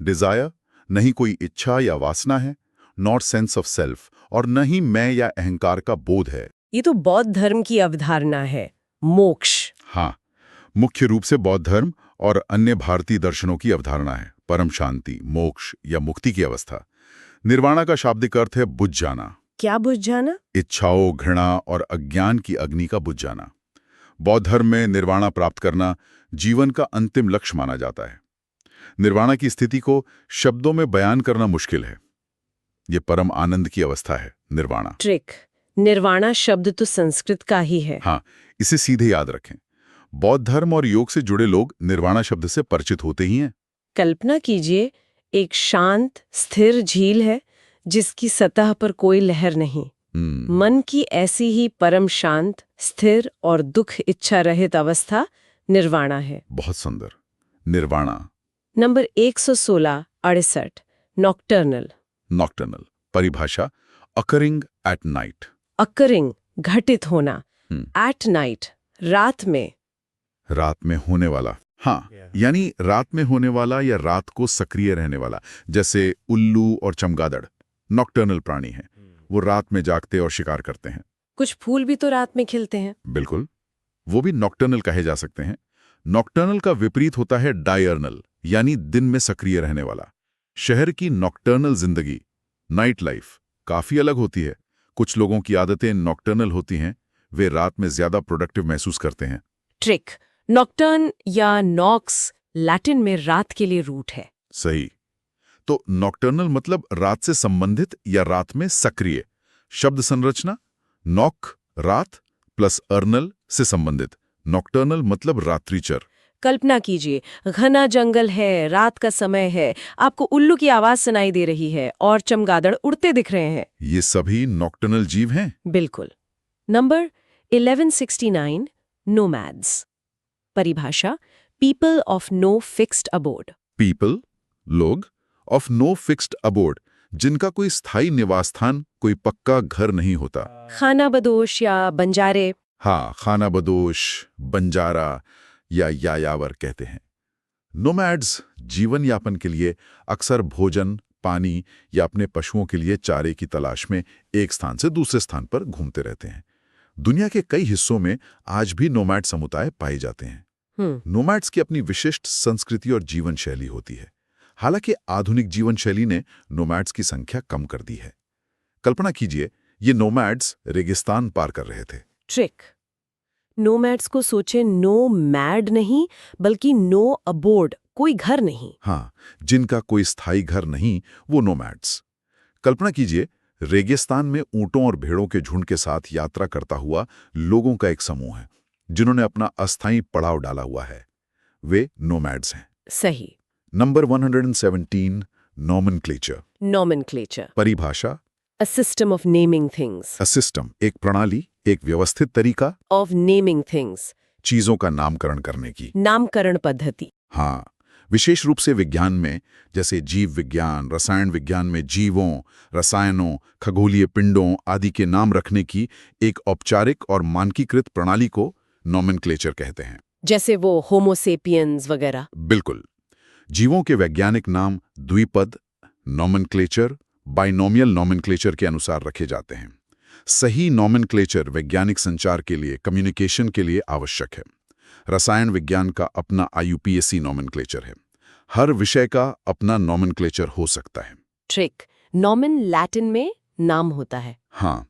Speaker 2: डिजायर नहीं कोई इच्छा या वासना है, नॉट सेंस ऑफ सेल्फ और न ही मैं या अहंकार का बोध है।
Speaker 1: ये तो बौद्ध धर्म की अवधारणा है, मोक्ष।
Speaker 2: हाँ, मुख्य रूप से बौद्ध धर्म और अन्य भारतीय दर्शनों की अवधारणा है परम शांति, मोक्ष या मुक्ति की अवस्था। निर्वाणा का शाब्दिक अर्थ है बुझ जाना।
Speaker 1: क्या बुझ जाना?
Speaker 2: इच्छाओं, घृणा और अज्ञान की अग्नि का बुझ जाना। बौद्ध धर्म में निर्वाणा प्राप्त करना जीवन का अंतिम लक्ष्य माना जाता है। निर्वाणा की स्थिति को शब्दों में बयान करना मुश्किल है। ये परम आनंद की अवस्था है निर्वाणा।
Speaker 1: ट्रिक, निर्वाणा शब्द तो संस्कृत का ही है।
Speaker 2: हाँ, इसे सीधे याद रखें। बौद्ध धर्म और योग से जुड़े लोग निर्वाणा शब्द से परिचित होते ही हैं।
Speaker 1: कल्पना कीजिए, एक शांत स्थिर झील है जिसकी सतह पर कोई लहर नहीं। मन की ऐसी ही परम शांत, स्थिर और दुख इच्छा रहित अवस्था निर्वाणा है।
Speaker 2: बहुत सुंदर। निर्वाणा।
Speaker 1: नंबर 116 68 नॉक्टर्नल।
Speaker 2: नॉक्टर्नल परिभाषा अकरिंग एट नाइट।
Speaker 1: अकरिंग घटित होना, एट नाइट रात में।
Speaker 2: रात में होने वाला। हाँ, यानी रात में होने वाला या रात को सक्रिय रहने वाला, जैसे उल्लू और चमगादड़ नॉक्टर्नल प्राणी हैं। वो रात में जागते और शिकार करते हैं।
Speaker 1: कुछ फूल भी तो रात में खिलते हैं।
Speaker 2: बिल्कुल, वो भी नॉक्टर्नल कहे जा सकते हैं। नॉक्टर्नल का विपरीत होता है डायर्नल, यानी दिन में सक्रिय रहने वाला। शहर की नॉक्टर्नल जिंदगी, नाइट लाइफ, काफी अलग होती है। कुछ लोगों की आदतें नॉक्टर्नल होती हैं, वे रात में ज्यादा प्रोडक्टिव महसूस करते हैं।
Speaker 1: ट्रिक, नॉक्टर्न या नॉक्स लैटिन में रात के लिए रूट है।
Speaker 2: सही। तो नॉक्टर्नल मतलब रात से संबंधित या रात में सक्रिय। शब्द संरचना नॉक रात प्लस अर्नल से संबंधित। नॉक्टर्नल मतलब रात्रिचर।
Speaker 1: कल्पना कीजिए, घना जंगल है, रात का समय है, आपको उल्लू की आवाज सुनाई दे रही है और चमगादड़ उड़ते दिख रहे हैं।
Speaker 2: ये सभी नॉक्टर्नल जीव हैं।
Speaker 1: बिल्कुल। नंबर 1169 नोमैड्स परिभाषा people of no fixed abode.
Speaker 2: People लोग ऑफ नो फिक्स्ड अबोर्ड, जिनका कोई स्थायी निवास स्थान, कोई पक्का घर नहीं होता।
Speaker 1: खाना बदोश या बंजारे।
Speaker 2: हाँ, खाना बदोश, बंजारा या यायावर कहते हैं। नोमैड्स जीवन यापन के लिए अक्सर भोजन, पानी या अपने पशुओं के लिए चारे की तलाश में एक स्थान से दूसरे स्थान पर घूमते रहते हैं। दुनिया के कई हिस्सों में आज भी नोमैड समुदाय पाए जाते हैं। नोमैड्स की अपनी विशिष्ट संस्कृति और जीवन शैली होती है। हालांकि आधुनिक जीवन शैली ने नोमैड्स की संख्या कम कर दी है। कल्पना कीजिए, ये नोमैड्स रेगिस्तान पार कर रहे थे।
Speaker 1: ट्रिक, नोमैड्स को सोचे नो मैड नहीं बल्कि नो अबोर्ड, कोई घर नहीं।
Speaker 2: हाँ, जिनका कोई स्थायी घर नहीं, वो नोमैड्स। कल्पना कीजिए, रेगिस्तान में ऊंटों और भेड़ों के झुंड के साथ यात्रा करता हुआ लोगों का एक समूह है, जिन्होंने अपना अस्थायी पड़ाव डाला हुआ है। वे नोमैड्स हैं।
Speaker 1: सही।
Speaker 2: Number 117 nomenclature.
Speaker 1: नॉमेनक्लेचर
Speaker 2: परिभाषा
Speaker 1: a system of naming things.
Speaker 2: A system, एक प्रणाली, एक व्यवस्थित तरीका
Speaker 1: ऑफ नेमिंग थिंग्स,
Speaker 2: चीजों का नामकरण करने की।
Speaker 1: नामकरण पद्धति।
Speaker 2: हाँ, विशेष रूप से विज्ञान में, जैसे जीव विज्ञान, रसायन विज्ञान में जीवों, रसायनों, खगोलीय पिंडों आदि के नाम रखने की एक औपचारिक और मानकीकृत प्रणाली को नॉमेनक्लेचर कहते हैं।
Speaker 1: जैसे वो होमोसेपियंस वगैरह।
Speaker 2: बिल्कुल। जीवों के वैज्ञानिक नाम द्विपद नॉमेनक्लेचर, बाइनोमियल नॉमेनक्लेचर के अनुसार रखे जाते हैं। सही नॉमेनक्लेचर वैज्ञानिक संचार के लिए, कम्युनिकेशन के लिए आवश्यक है। रसायन विज्ञान का अपना IUPAC नॉमेनक्लेचर है। हर विषय का अपना नॉमेनक्लेचर हो सकता है।
Speaker 1: ट्रिक, नॉमेन लैटिन में नाम होता है।
Speaker 2: हाँ,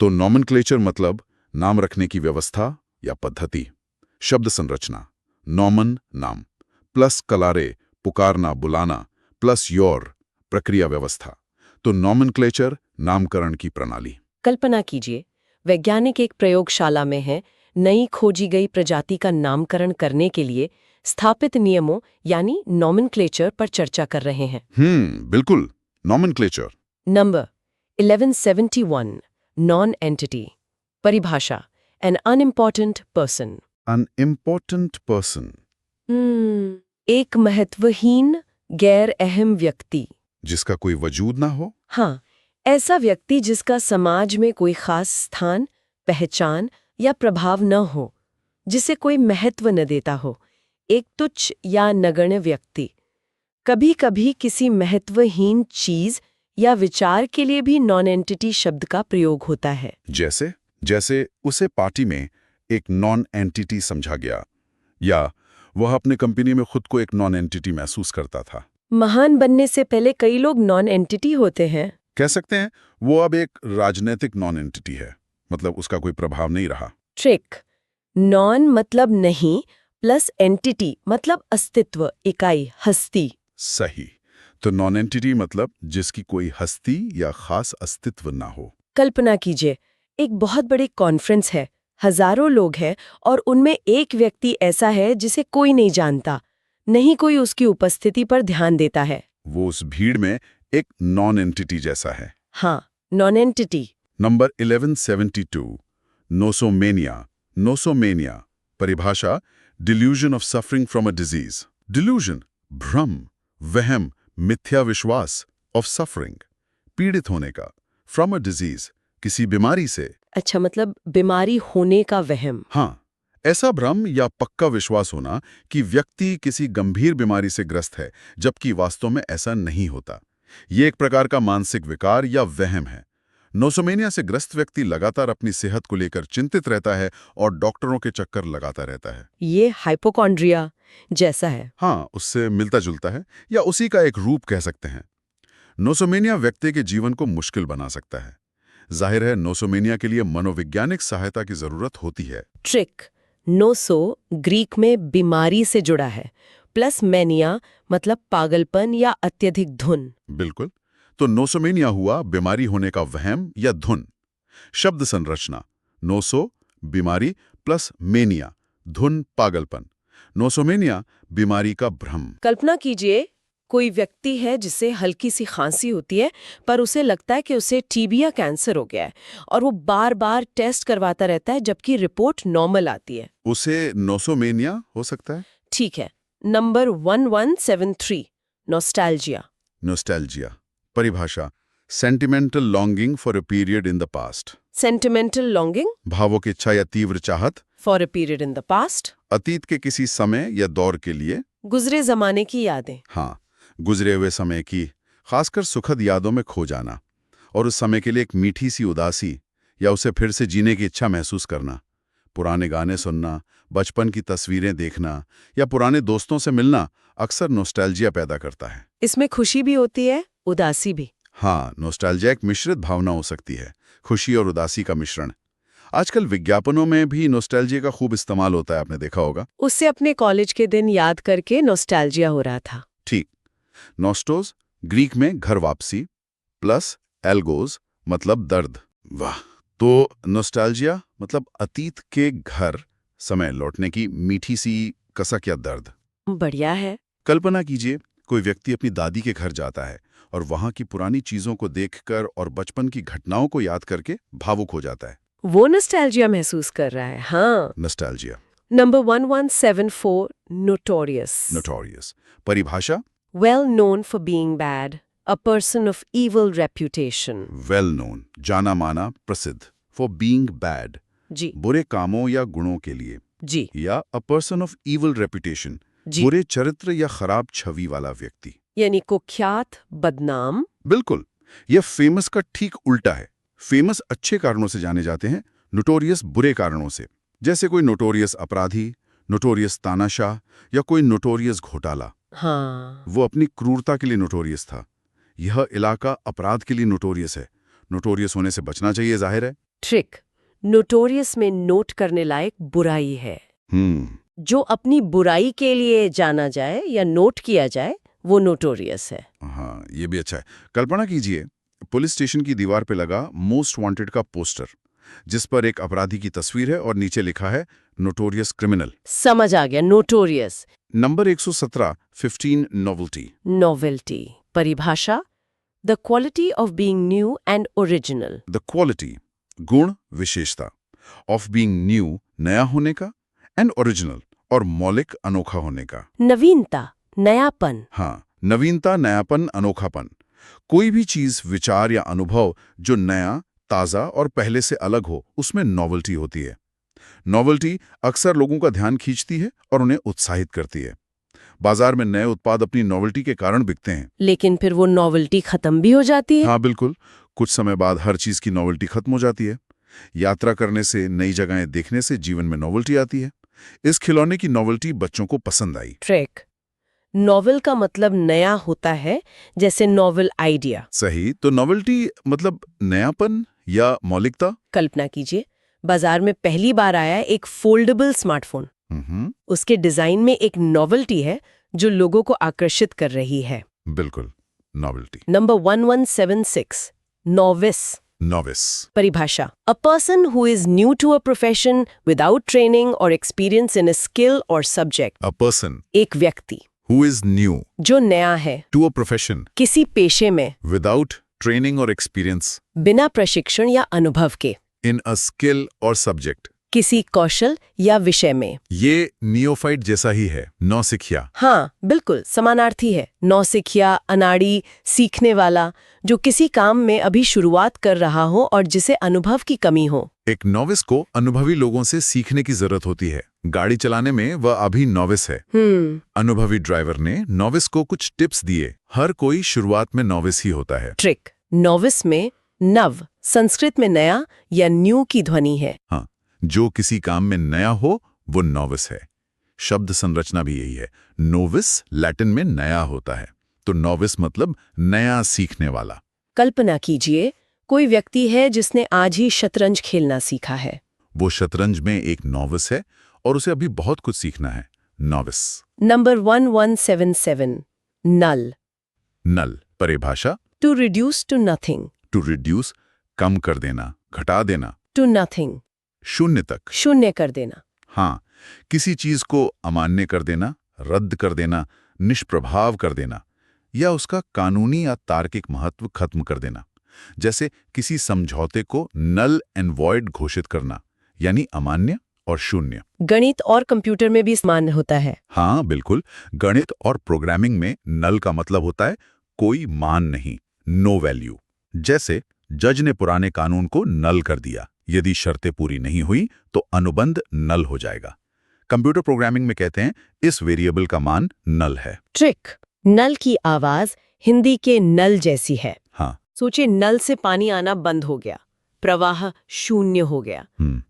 Speaker 2: तो नॉमेनक्लेचर मतलब नाम रखने की व्यवस्था या पद्धति। शब्द संरचना नॉमन नाम प्लस कलारे पुकारना बुलाना प्लस योर प्रक्रिया व्यवस्था। तो नॉमेनक्लेचर नामकरण की प्रणाली।
Speaker 1: कल्पना कीजिए, वैज्ञानिक एक प्रयोगशाला में है, नई खोजी गई प्रजाति का नामकरण करने के लिए स्थापित नियमों यानी नॉमेनक्लेचर पर चर्चा कर रहे हैं।
Speaker 2: बिल्कुल, नॉमेनक्लेचर।
Speaker 1: नंबर 1171 नॉन एंटिटी। परिभाषा an unimportant person.
Speaker 2: An important person,
Speaker 1: एक महत्वहीन गैर अहम व्यक्ति।
Speaker 2: जिसका कोई वजूद ना हो।
Speaker 1: हाँ, ऐसा व्यक्ति जिसका समाज में कोई खास स्थान, पहचान या प्रभाव न हो, जिसे कोई महत्व न देता हो, एक तुच्छ या नगण्य व्यक्ति। कभी-कभी किसी महत्वहीन चीज या विचार के लिए भी नॉन एंटिटी शब्द का प्रयोग होता है।
Speaker 2: जैसे उसे पार्टी में एक नॉन एंटिटी समझा गया, या वह अपने कंपनी में खुद को एक नॉन एंटिटी महसूस करता था।
Speaker 1: महान बनने से पहले कई लोग नॉन एंटिटी होते हैं।
Speaker 2: कह सकते हैं वो अब एक राजनीतिक नॉन एंटिटी है, मतलब उसका कोई प्रभाव नहीं रहा।
Speaker 1: ट्रिक, नॉन मतलब नहीं, प्लस एंटिटी मतलब अस्तित्व, इकाई, हस्ती।
Speaker 2: सही। तो नॉन एंटिटी मतलब जिसकी कोई हस्ती या खास अस्तित्व ना हो।
Speaker 1: कल्पना कीजिए, एक बहुत बड़ी कॉन्फ्रेंस है, हजारों लोग हैं और उनमें एक व्यक्ति ऐसा है जिसे कोई नहीं जानता, नहीं कोई उसकी उपस्थिति पर ध्यान देता है।
Speaker 2: वो उस भीड़ में एक नॉन एंटिटी जैसा है।
Speaker 1: हाँ, नॉन एंटिटी।
Speaker 2: नंबर 1172, नोसोमेनिया। परिभाषा, delusion of suffering from a disease. Delusion, भ्रम, वहम, मिथ्या विश्वास, ऑफ सफरिंग, पीड़ित होने का, फ्रॉम अ डिजीज, किसी बीमारी से।
Speaker 1: अच्छा, मतलब बीमारी होने का वहम।
Speaker 2: हाँ, ऐसा भ्रम या पक्का विश्वास होना कि व्यक्ति किसी गंभीर बीमारी से ग्रस्त है, जबकि वास्तव में ऐसा नहीं होता। ये एक प्रकार का मानसिक विकार या वहम है। नोसोमेनिया से ग्रस्त व्यक्ति लगातार अपनी सेहत को लेकर चिंतित रहता है और डॉक्टरों के चक्कर लगाता रहता है।
Speaker 1: ये हाइपोकॉन्ड्रिया जैसा है।
Speaker 2: हाँ, उससे मिलता जुलता है, या उसी का एक रूप कह सकते हैं। नोसोमेनिया व्यक्ति के जीवन को मुश्किल बना सकता है। जाहिर है, नोसोमेनिया के लिए मनोवैज्ञानिक सहायता की जरूरत होती है।
Speaker 1: ट्रिक, नोसो ग्रीक में बीमारी से जुड़ा है, प्लस मेनिया मतलब पागलपन या अत्यधिक धुन।
Speaker 2: बिल्कुल। तो नोसोमेनिया हुआ बीमारी होने का वहम या धुन। शब्द संरचना, नोसो बीमारी प्लस मेनिया धुन, पागलपन। नोसोमेनिया बीमारी का भ्रम।
Speaker 1: कल्पना कीजिए, कोई व्यक्ति है जिसे हल्की सी खांसी होती है, पर उसे लगता है कि उसे टीबी या कैंसर हो गया है और वो बार-बार टेस्ट करवाता रहता है जबकि रिपोर्ट नॉर्मल आती है।
Speaker 2: उसे नोसोमेनिया हो सकता है।
Speaker 1: ठीक है। Number 1173, nostalgia.
Speaker 2: नोस्टैल्जिया। परिभाषा, sentimental longing for a period in the past.
Speaker 1: Sentimental longing
Speaker 2: भावों की इच्छा या तीव्र चाहत,
Speaker 1: for a period in the past.
Speaker 2: अतीत के किसी समय या दौर के लिए।
Speaker 1: गुजरे जमाने की यादें।
Speaker 2: हाँ, गुजरे हुए समय की, खासकर सुखद यादों में खो जाना, और उस समय के लिए एक मीठी सी उदासी या उसे फिर से जीने की इच्छा महसूस करना। पुराने गाने सुनना, बचपन की तस्वीरें देखना या पुराने दोस्तों से मिलना अक्सर नोस्टैल्जिया पैदा करता है।
Speaker 1: इसमें खुशी भी होती है, उदासी भी।
Speaker 2: हाँ, नोस्टैल्जिया एक मिश्रित भावना हो सकती है, खुशी और उदासी का मिश्रण। आजकल विज्ञापनों में भी नोस्टैल्जिया का खूब इस्तेमाल होता है, आपने देखा होगा।
Speaker 1: उससे अपने कॉलेज के दिन याद करके नॉस्टैल्जिया हो रहा था।
Speaker 2: ठीक। नॉस्टोज ग्रीक में घर वापसी, प्लस एल्गोज मतलब दर्द। वाह। तो नोस्टैल्जिया मतलब अतीत के घर, समय लौटने की मीठी सी कसक या दर्द।
Speaker 1: बढ़िया है।
Speaker 2: कल्पना कीजिए, कोई व्यक्ति अपनी दादी के घर जाता है और वहां की पुरानी चीजों को देखकर और बचपन की घटनाओं को याद करके भावुक हो जाता है।
Speaker 1: वो नॉस्टैल्जिया महसूस कर रहा है। हाँ।
Speaker 2: नॉस्टैल्जिया।
Speaker 1: Number 1174, notorious.
Speaker 2: नोटोरियस। परिभाषा,
Speaker 1: well known for being bad, a person of evil reputation.
Speaker 2: Well known जाना माना, प्रसिद्ध, फॉर बीइंग बैड
Speaker 1: जी
Speaker 2: बुरे कामों या गुणों के लिए,
Speaker 1: जी
Speaker 2: या a person of evil reputation
Speaker 1: जी।
Speaker 2: बुरे चरित्र या खराब छवि वाला व्यक्ति।
Speaker 1: यानी कुख्यात, बदनाम।
Speaker 2: बिल्कुल, यह फेमस का ठीक उल्टा है। फेमस अच्छे कारणों से जाने जाते हैं, नोटोरियस बुरे कारणों से। जैसे कोई नोटोरियस अपराधी, नोटोरियस तानाशाह या कोई नोटोरियस घोटाला।
Speaker 1: हाँ।
Speaker 2: वो अपनी क्रूरता के लिए नोटोरियस था। यह इलाका अपराध के लिए नोटोरियस है। नोटोरियस होने से बचना चाहिए, जाहिर है।
Speaker 1: ट्रिक, नोटोरियस में नोट करने लायक बुराई है। जो अपनी बुराई के लिए जाना जाए या नोट किया जाए, वो नोटोरियस है।
Speaker 2: हाँ, ये भी अच्छा है। कल्पना कीजिए, पुलिस स्टेशन की दीवार पे लगा मोस्ट वांटेड का पोस्टर, जिस पर एक अपराधी की तस्वीर है और नीचे लिखा है नोटोरियस क्रिमिनल।
Speaker 1: समझ आ गया, नोटोरियस।
Speaker 2: Number 117, 15, novelty.
Speaker 1: नोवेल्टी। परिभाषा, the quality of being new and original.
Speaker 2: The quality, गुण विशेषता, ऑफ बीइंग न्यू नया होने का, एंड ओरिजिनल और मौलिक अनोखा होने का।
Speaker 1: नवीनता, नयापन।
Speaker 2: हाँ, नवीनता, नयापन, अनोखापन। कोई भी चीज, विचार या अनुभव जो नया, ताजा और पहले से अलग हो, उसमें नॉवेल्टी होती है। नॉवेल्टी अक्सर लोगों का ध्यान खींचती है और उन्हें उत्साहित करती है। बाजार में नए उत्पाद अपनी नॉवेल्टी के कारण बिकते हैं।
Speaker 1: लेकिन फिर वो नॉवेल्टी खत्म भी हो जाती है।
Speaker 2: हाँ बिल्कुल, कुछ समय बाद हर चीज की नॉवेल्टी खत्म हो जाती है। यात्रा करने से, नई जगहें देखने से जीवन में नॉवेल्टी आती है। इस खिलौने की नॉवेल्टी बच्चों को पसंद आई।
Speaker 1: ट्रिक, नॉवेल का मतलब नया होता है, जैसे नॉवेल आइडिया।
Speaker 2: सही, तो नॉवेल्टी मतलब नयापन या मौलिकता।
Speaker 1: कल्पना कीजिए, बाजार में पहली बार आया एक फोल्डेबल स्मार्टफोन। उसके डिजाइन में एक नॉवेल्टी है जो लोगों को आकर्षित कर रही है।
Speaker 2: बिल्कुल, नॉवेल्टी।
Speaker 1: Number 1176, novice.
Speaker 2: नॉविस
Speaker 1: परिभाषा, a person who is new to a profession without training और एक्सपीरियंस इन अ स्किल और सब्जेक्ट।
Speaker 2: अ पर्सन
Speaker 1: एक व्यक्ति
Speaker 2: हु इज न्यू
Speaker 1: जो नया है
Speaker 2: टू अ प्रोफेशन
Speaker 1: किसी पेशे में,
Speaker 2: विदाउट ट्रेनिंग और एक्सपीरियंस
Speaker 1: बिना प्रशिक्षण या अनुभव के,
Speaker 2: इन अ स्किल और सब्जेक्ट।
Speaker 1: किसी कौशल या विषय में।
Speaker 2: ये नियोफाइट जैसा ही है, नौसिखिया।
Speaker 1: हाँ बिल्कुल, समानार्थी है। नौसिखिया, अनाड़ी, सीखने वाला, जो किसी काम में अभी शुरुआत कर रहा हो और जिसे अनुभव की कमी हो।
Speaker 2: एक नॉविस को अनुभवी लोगों से सीखने की जरूरत होती है। गाड़ी चलाने में वह अभी नॉविस है। अनुभवी ड्राइवर ने नॉविस को कुछ टिप्स दिए। हर कोई शुरुआत में नॉविस ही होता है।
Speaker 1: ट्रिक, नॉविस में नव संस्कृत में नया या न्यू की ध्वनि है।
Speaker 2: हाँ, जो किसी काम में नया हो वो नॉविस है। शब्द संरचना भी यही है। नोविस लैटिन में नया होता है, तो नॉविस मतलब नया सीखने वाला।
Speaker 1: कल्पना कीजिए, कोई व्यक्ति है जिसने आज ही शतरंज खेलना सीखा है।
Speaker 2: वो शतरंज में एक नॉविस है और उसे अभी बहुत कुछ सीखना है। नॉविस।
Speaker 1: Number 1177, null.
Speaker 2: नल परिभाषा,
Speaker 1: to reduce to nothing.
Speaker 2: To reduce कम कर देना, घटा देना।
Speaker 1: टू नथिंग
Speaker 2: शून्य तक।
Speaker 1: शून्य कर देना।
Speaker 2: हाँ, किसी चीज को अमान्य कर देना, रद्द कर देना, निष्प्रभाव कर देना, या उसका कानूनी या तार्किक महत्व खत्म कर देना। जैसे किसी समझौते को नल एंड वॉइड घोषित करना, यानी अमान्य और शून्य।
Speaker 1: गणित और कंप्यूटर में भी समान होता है।
Speaker 2: हाँ बिल्कुल, गणित और प्रोग्रामिंग में नल का मतलब होता है कोई मान नहीं, नो वैल्यू। जैसे जज ने पुराने कानून को नल कर दिया। यदि शर्तें पूरी नहीं हुई तो अनुबंध नल हो जाएगा। कंप्यूटर प्रोग्रामिंग में कहते हैं इस वेरिएबल का मान नल है।
Speaker 1: ट्रिक, नल की आवाज हिंदी के नल जैसी है।
Speaker 2: हाँ।
Speaker 1: सोचिए, नल से पानी आना बंद हो गया, प्रवाह शून्य हो गया।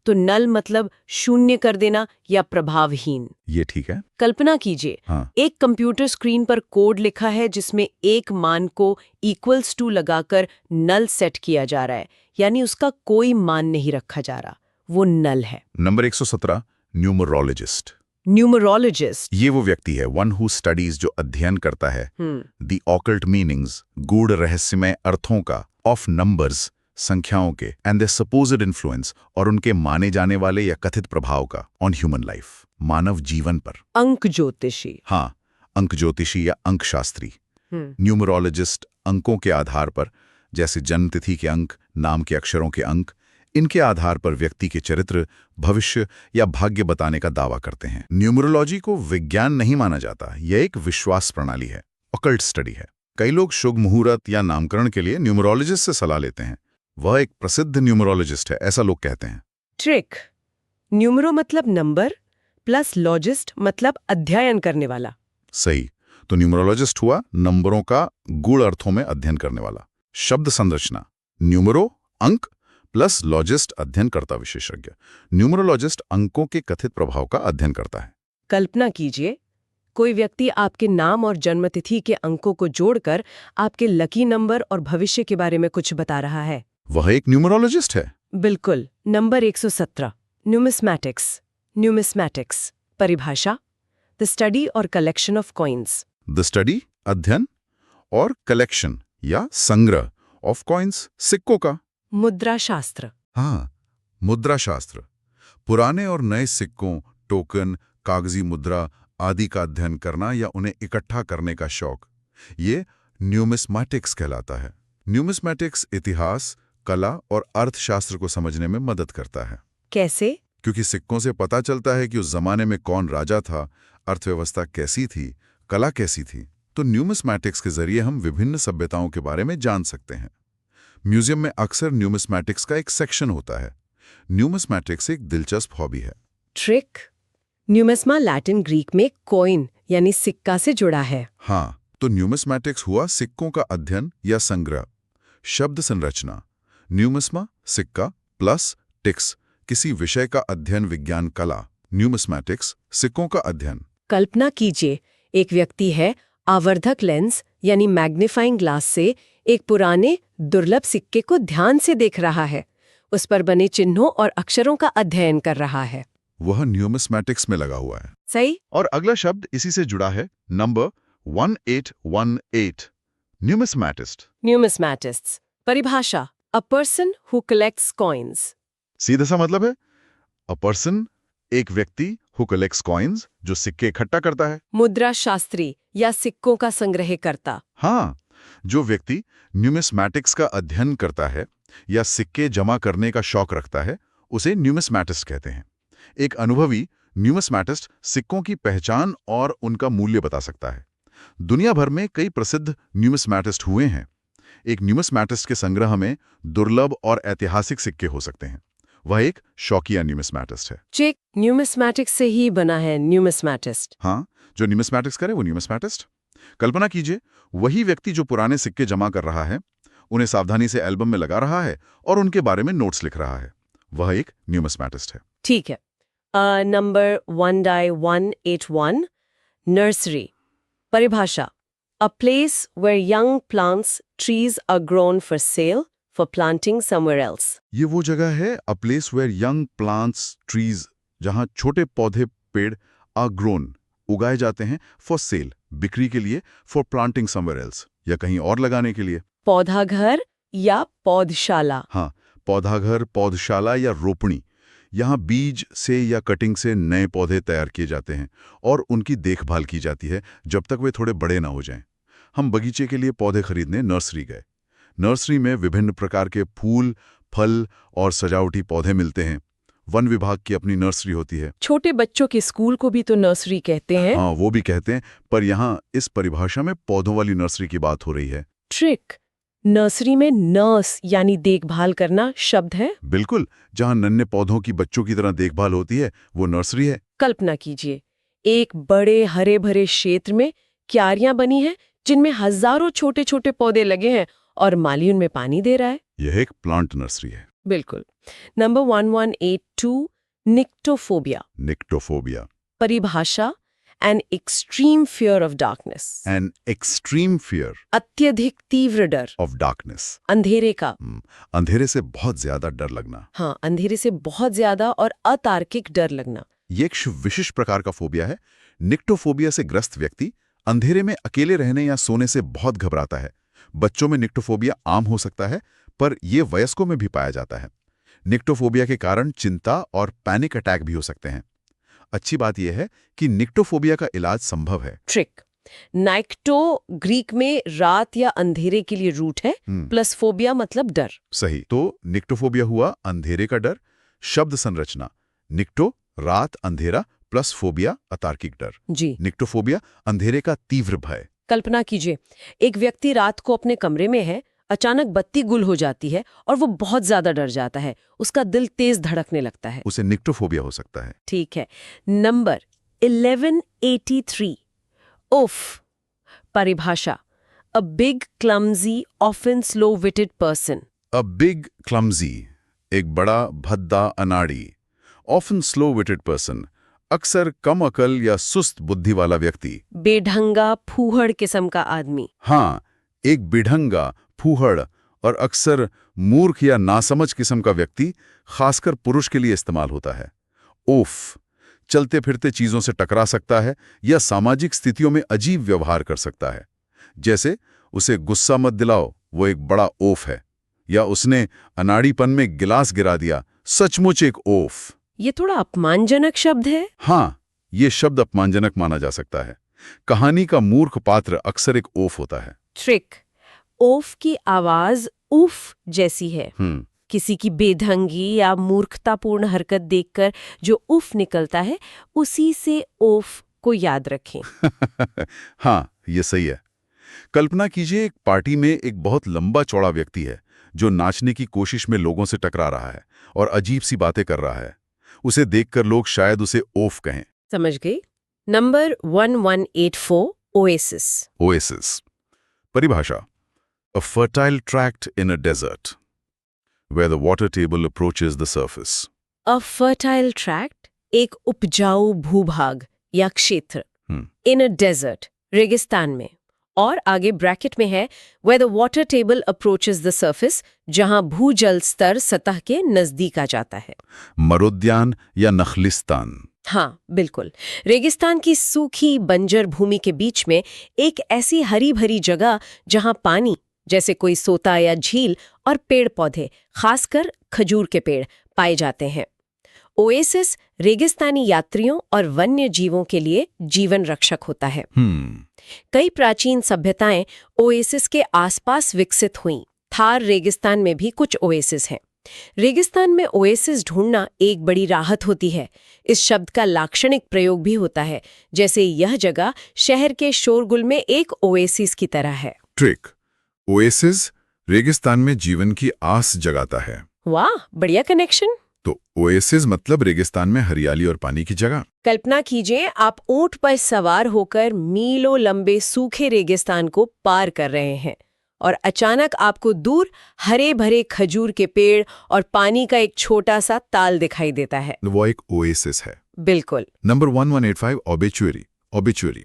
Speaker 1: तो नल मतलब शून्य कर देना या प्रभावहीन।
Speaker 2: ये ठीक है।
Speaker 1: कल्पना कीजिए,
Speaker 2: हाँ।
Speaker 1: एक कंप्यूटर स्क्रीन पर कोड लिखा है जिसमें एक मान को इक्वल्स टू लगाकर नल सेट किया जा रहा है, यानी उसका कोई मान नहीं रखा जा रहा, वो नल है।
Speaker 2: Number 117, numerologist.
Speaker 1: न्यूमरोलॉजिस्ट,
Speaker 2: ये वो व्यक्ति है, वन हु स्टडीज, जो अध्ययन करता है द ऑकल्ट मीनिंग्स, गूढ़ रहस्यमय अर्थों का, ऑफ नंबर्स, संख्याओं के, एंड द सपोज्ड इन्फ्लुएंस, और उनके माने जाने वाले या कथित प्रभाव का, ऑन ह्यूमन लाइफ, मानव जीवन पर।
Speaker 1: अंक ज्योतिषी।
Speaker 2: हाँ, अंक ज्योतिषी या अंक शास्त्री। न्यूमरोलॉजिस्ट अंकों के आधार पर, जैसे जन्मतिथि के अंक, नाम के अक्षरों के अंक, इनके आधार पर व्यक्ति के चरित्र, भविष्य या भाग्य बताने का दावा करते हैं। न्यूमरोलॉजी को विज्ञान नहीं माना जाता, यह एक विश्वास प्रणाली है, ऑकल्ट स्टडी है। कई लोग शुभ मुहूर्त या नामकरण के लिए न्यूमरोलॉजिस्ट से सलाह लेते हैं। वह एक प्रसिद्ध न्यूमरोलॉजिस्ट है, ऐसा लोग कहते हैं।
Speaker 1: ट्रिक, न्यूमरो मतलब नंबर, प्लस लॉजिस्ट मतलब अध्ययन करने वाला।
Speaker 2: सही, तो न्यूमरोलॉजिस्ट हुआ नंबरों का गूढ़ अर्थों में अध्ययन करने वाला। शब्द संरचना, न्यूमरो अंक प्लस लॉजिस्ट अध्ययनकर्ता विशेषज्ञ। न्यूमरोलॉजिस्ट अंकों के कथित प्रभाव का अध्ययन करता है।
Speaker 1: कल्पना कीजिए, कोई व्यक्ति आपके नाम और जन्मतिथि के अंकों को जोड़कर आपके लकी नंबर और भविष्य के बारे में कुछ बता रहा है।
Speaker 2: वह एक न्यूमरोलॉजिस्ट है।
Speaker 1: बिल्कुल। Number 117, numismatics. न्यूमिस्मैटिक्स परिभाषा, द स्टडी और collection of coins.
Speaker 2: The study अध्ययन और कलेक्शन या संग्रह ऑफ कॉइन्स, सिक्कों का।
Speaker 1: मुद्रा शास्त्र।
Speaker 2: हाँ, मुद्रा शास्त्र, पुराने और नए सिक्कों, टोकन, कागजी मुद्रा आदि का अध्ययन करना या उन्हें इकट्ठा करने का शौक, ये न्यूमिस्मैटिक्स कहलाता है। न्यूमिस्मैटिक्स इतिहास, कला और अर्थशास्त्र को समझने में मदद करता है।
Speaker 1: कैसे?
Speaker 2: क्योंकि सिक्कों से पता चलता है कि उस जमाने में कौन राजा था, अर्थव्यवस्था कैसी थी, कला कैसी थी। तो न्यूमिस्मैटिक्स के जरिए हम विभिन्न सभ्यताओं के बारे में जान सकते हैं। म्यूजियम में अक्सर न्यूमिस्मैटिक्स का एक सेक्शन होता है। न्यूमिस्मैटिक्स एक दिलचस्प हॉबी है।
Speaker 1: ट्रिक। न्यूमिस्मा लैटिन ग्रीक में कॉइन यानी सिक्का से जुड़ा है।
Speaker 2: हाँ, तो न्यूमिस्मैटिक्स हुआ सिक्कों का अध्ययन या संग्रह। शब्द संरचना: न्यूमिस्मा सिक्का प्लस टिक्स किसी विषय का अध्ययन, विज्ञान, कला। न्यूमिस्मैटिक्स सिक्कों का अध्ययन।
Speaker 1: कल्पना कीजिए, एक व्यक्ति है आवर्धक लेंस यानी मैग्नीफाइंग ग्लास से एक पुराने दुर्लभ सिक्के को ध्यान से देख रहा है, उस पर बने चिन्हों और अक्षरों का अध्ययन कर रहा है।
Speaker 2: वह न्यूमिस्मैटिक्स में लगा हुआ है।
Speaker 1: सही।
Speaker 2: और अगला शब्द इसी से जुड़ा है, नंबर 1818, न्यूमिस्मैटिस्ट।
Speaker 1: न्यूमिस्मैटिस्ट परिभाषा: a person who collects coins.
Speaker 2: सीधा सा मतलब है अ पर्सन, एक व्यक्ति, हु कलेक्ट्स कॉइन्स, जो सिक्के इकट्ठा करता है।
Speaker 1: मुद्रा शास्त्री या सिक्कों का संग्रहकर्ता।
Speaker 2: हाँ, जो व्यक्ति न्यूमिस्मैटिक्स का अध्ययन करता है या सिक्के जमा करने का शौक रखता है, उसे न्यूमिस्मैटिस्ट कहते हैं। एक अनुभवी न्यूमिस्मैटिस्ट सिक्कों की पहचान और उनका मूल्य बता सकता है। दुनिया भर में कई प्रसिद्ध न्यूमिस्मैटिस्ट हुए हैं। एक न्यूमिस्मैटिस्ट के संग्रह में दुर्लभ और ऐतिहासिक सिक्के हो सकते हैं। वह एक शौकिया न्यूमिस्मैटिस्ट है।
Speaker 1: चेक न्यूमिस्मैटिक्स से ही बना है न्यूमिस्मैटिस्ट।
Speaker 2: हाँ, जो न्यूमिस्मैटिक्स करे वो न्यूमिस्मैटिस्ट। कल्पना कीजिए, वही व्यक्ति जो पुराने सिक्के जमा कर रहा है, उन्हें सावधानी से एल्बम में लगा रहा है और उनके बारे में नोट्स लिख रहा है। वह एक न्यूमिस्मैटिस्ट है।
Speaker 1: ठीक है। नंबर 1-181, नर्सरी परिभाषा: a place where young plants trees are grown for sale for planting somewhere else.
Speaker 2: ये वो जगह है, a place where young plants trees, जहां छोटे पौधे, पेड़, आर ग्रोन, उगाए जाते हैं, फॉर सेल, बिक्री के लिए, फॉर प्लांटिंग समवेयर एल्स, या कहीं और लगाने के लिए।
Speaker 1: पौधाघर या पौधशाला।
Speaker 2: हाँ, पौधाघर, पौधशाला या रोपणी। यहाँ बीज से या कटिंग से नए पौधे तैयार किए जाते हैं और उनकी देखभाल की जाती है जब तक वे थोड़े बड़े ना हो जाएं। हम बगीचे के लिए पौधे खरीदने नर्सरी गए। नर्सरी में विभिन्न प्रकार के फूल, फल और सजावटी पौधे मिलते हैं। वन विभाग की अपनी नर्सरी होती है।
Speaker 1: छोटे बच्चों के स्कूल को भी तो नर्सरी कहते हैं।
Speaker 2: हाँ, वो भी कहते हैं, पर यहाँ इस परिभाषा में पौधों वाली नर्सरी की बात हो रही है।
Speaker 1: ट्रिक। नर्सरी में नर्स यानी देखभाल करना शब्द है।
Speaker 2: बिल्कुल, जहाँ नन्हे पौधों की बच्चों की तरह देखभाल होती है, वो नर्सरी है।
Speaker 1: कल्पना कीजिए, एक बड़े हरे भरे क्षेत्र में क्यारियां बनी हैं जिनमें हजारों छोटे छोटे पौधे लगे हैं और माली उनमें पानी दे रहा है।
Speaker 2: यह एक प्लांट नर्सरी है।
Speaker 1: बिल्कुल। नंबर 1182, निक्टोफोबिया
Speaker 2: निक्टोफोबिया
Speaker 1: परिभाषा: an extreme fear of darkness.
Speaker 2: An extreme fear
Speaker 1: अत्यधिक तीव्र डर
Speaker 2: ऑफ डार्कनेस।
Speaker 1: अंधेरे का।
Speaker 2: अंधेरे से बहुत ज्यादा डर लगना।
Speaker 1: हाँ, अंधेरे से बहुत ज्यादा और अतार्किक डर लगना।
Speaker 2: ये एक विशिष्ट प्रकार का फोबिया है। निक्टोफोबिया से ग्रस्त व्यक्ति अंधेरे में अकेले रहने या सोने से बहुत घबराता है। बच्चों में निक्टोफोबिया आम हो सकता है, पर यह वयस्कों में भी पाया जाता है। निक्टोफोबिया के कारण चिंता और पैनिक अटैक भी हो सकते हैं। अच्छी बात यह है कि निक्टोफोबिया का इलाज संभव है।
Speaker 1: ट्रिक। नाइक्टो ग्रीक में रात या अंधेरे के लिए रूट है, प्लस फोबिया मतलब डर।
Speaker 2: सही। तो निक्टोफोबिया हुआ अंधेरे का डर। शब्द संरचना: निक्टो रात, अंधेरा, प्लस फोबिया अतार्किक डर।
Speaker 1: जी।
Speaker 2: निक्टोफोबिया अंधेरे का तीव्र भय।
Speaker 1: कल्पना कीजिए, एक व्यक्ति रात को अपने कमरे में है, अचानक बत्ती गुल हो जाती है और वो बहुत ज्यादा डर जाता है, उसका दिल तेज धड़कने लगता है।
Speaker 2: उसे निक्टोफोबिया हो सकता है।
Speaker 1: ठीक है। नंबर 1183, उफ परिभाषा: a big clumsy often slow witted person.
Speaker 2: A big clumsy, एक बड़ा भद्दा अनाड़ी। ऑफन स्लो विटेड पर्सन, अक्सर कम अकल या सुस्त बुद्धि वाला व्यक्ति।
Speaker 1: बेढंगा फूहड़ किस्म का आदमी।
Speaker 2: हाँ, एक बेढंगा, फूहड़ और अक्सर मूर्ख या नासमझ किस्म का व्यक्ति खासकर पुरुष के लिए इस्तेमाल होता है। ओफ, चलते फिरते चीजों से टकरा सकता है या सामाजिक स्थितियों में अजीब व्यवहार कर सकता है। जैसे उसे गुस्सा मत दिलाओ, वो एक बड़ा ओफ है, या उसने अनाड़ीपन में गिलास गिरा दिया, सचमुच एक ओफ।
Speaker 1: ये थोड़ा अपमानजनक शब्द है।
Speaker 2: हाँ, ये शब्द अपमानजनक माना जा सकता है। कहानी का मूर्ख पात्र अक्सर एक ओफ होता है।
Speaker 1: ट्रिक। ओफ की आवाज उफ जैसी है। किसी की बेढंगी या मूर्खतापूर्ण हरकत देखकर जो उफ निकलता है, उसी से उफ को याद रखें।
Speaker 2: हाँ, ये सही है। कल्पना कीजिए एक पार्टी में एक बहुत लंबा चौड़ा व्यक्ति है जो नाचने की कोशिश में लोगों से टकरा रहा है और अजीब सी बातें कर रहा है। उसे देखकर लोग शायद उसे ओफ कहें।
Speaker 1: समझ गई। Number 1184 oasis.
Speaker 2: ओएसिस परिभाषा: A fertile tract in a desert where the water table approaches the surface.
Speaker 1: A fertile tract एक उपजाऊ भूभाग या क्षेत्र। इन अ डेजर्ट रेगिस्तान में। और आगे ब्रैकेट में है where the water table approaches the surface, जहां भूजल स्तर सतह के नजदीक आ जाता है।
Speaker 2: मरुद्यान या नखलिस्तान।
Speaker 1: हाँ, बिल्कुल। रेगिस्तान की सूखी बंजर भूमि के बीच में एक ऐसी हरी भरी जगह जहां पानी, जैसे कोई सोता या झील, और पेड़ पौधे, खासकर खजूर के पेड़, पाए जाते हैं। ओएसिस रेगिस्तानी यात्रियों और वन्य जीवों के लिए जीवन रक्षक होता है। कई प्राचीन सभ्यताएं ओएसिस के आसपास विकसित हुईं। थार रेगिस्तान में भी कुछ ओएसिस हैं। रेगिस्तान में ओएसिस ढूंढना एक बड़ी राहत होती है। इस शब्द का लाक्षणिक प्रयोग भी होता है, जैसे यह जगह शहर के शोरगुल में एक ओएसिस की तरह है।
Speaker 2: ट्रिक: ओएसिस रेगिस्तान में जीवन की आस जगाता है।
Speaker 1: वाह, बढ़िया कनेक्शन।
Speaker 2: तो ओएसिस मतलब रेगिस्तान में हरियाली और पानी की जगह।
Speaker 1: कल्पना कीजिए आप ऊंट पर सवार होकर मीलों लंबे सूखे रेगिस्तान को पार कर रहे हैं और अचानक आपको दूर हरे भरे खजूर के पेड़ और पानी का एक छोटा सा ताल दिखाई देता है।
Speaker 2: वो एक ओएसिस है।
Speaker 1: बिल्कुल।
Speaker 2: Number 1185 obituary. ऑबिचुअरी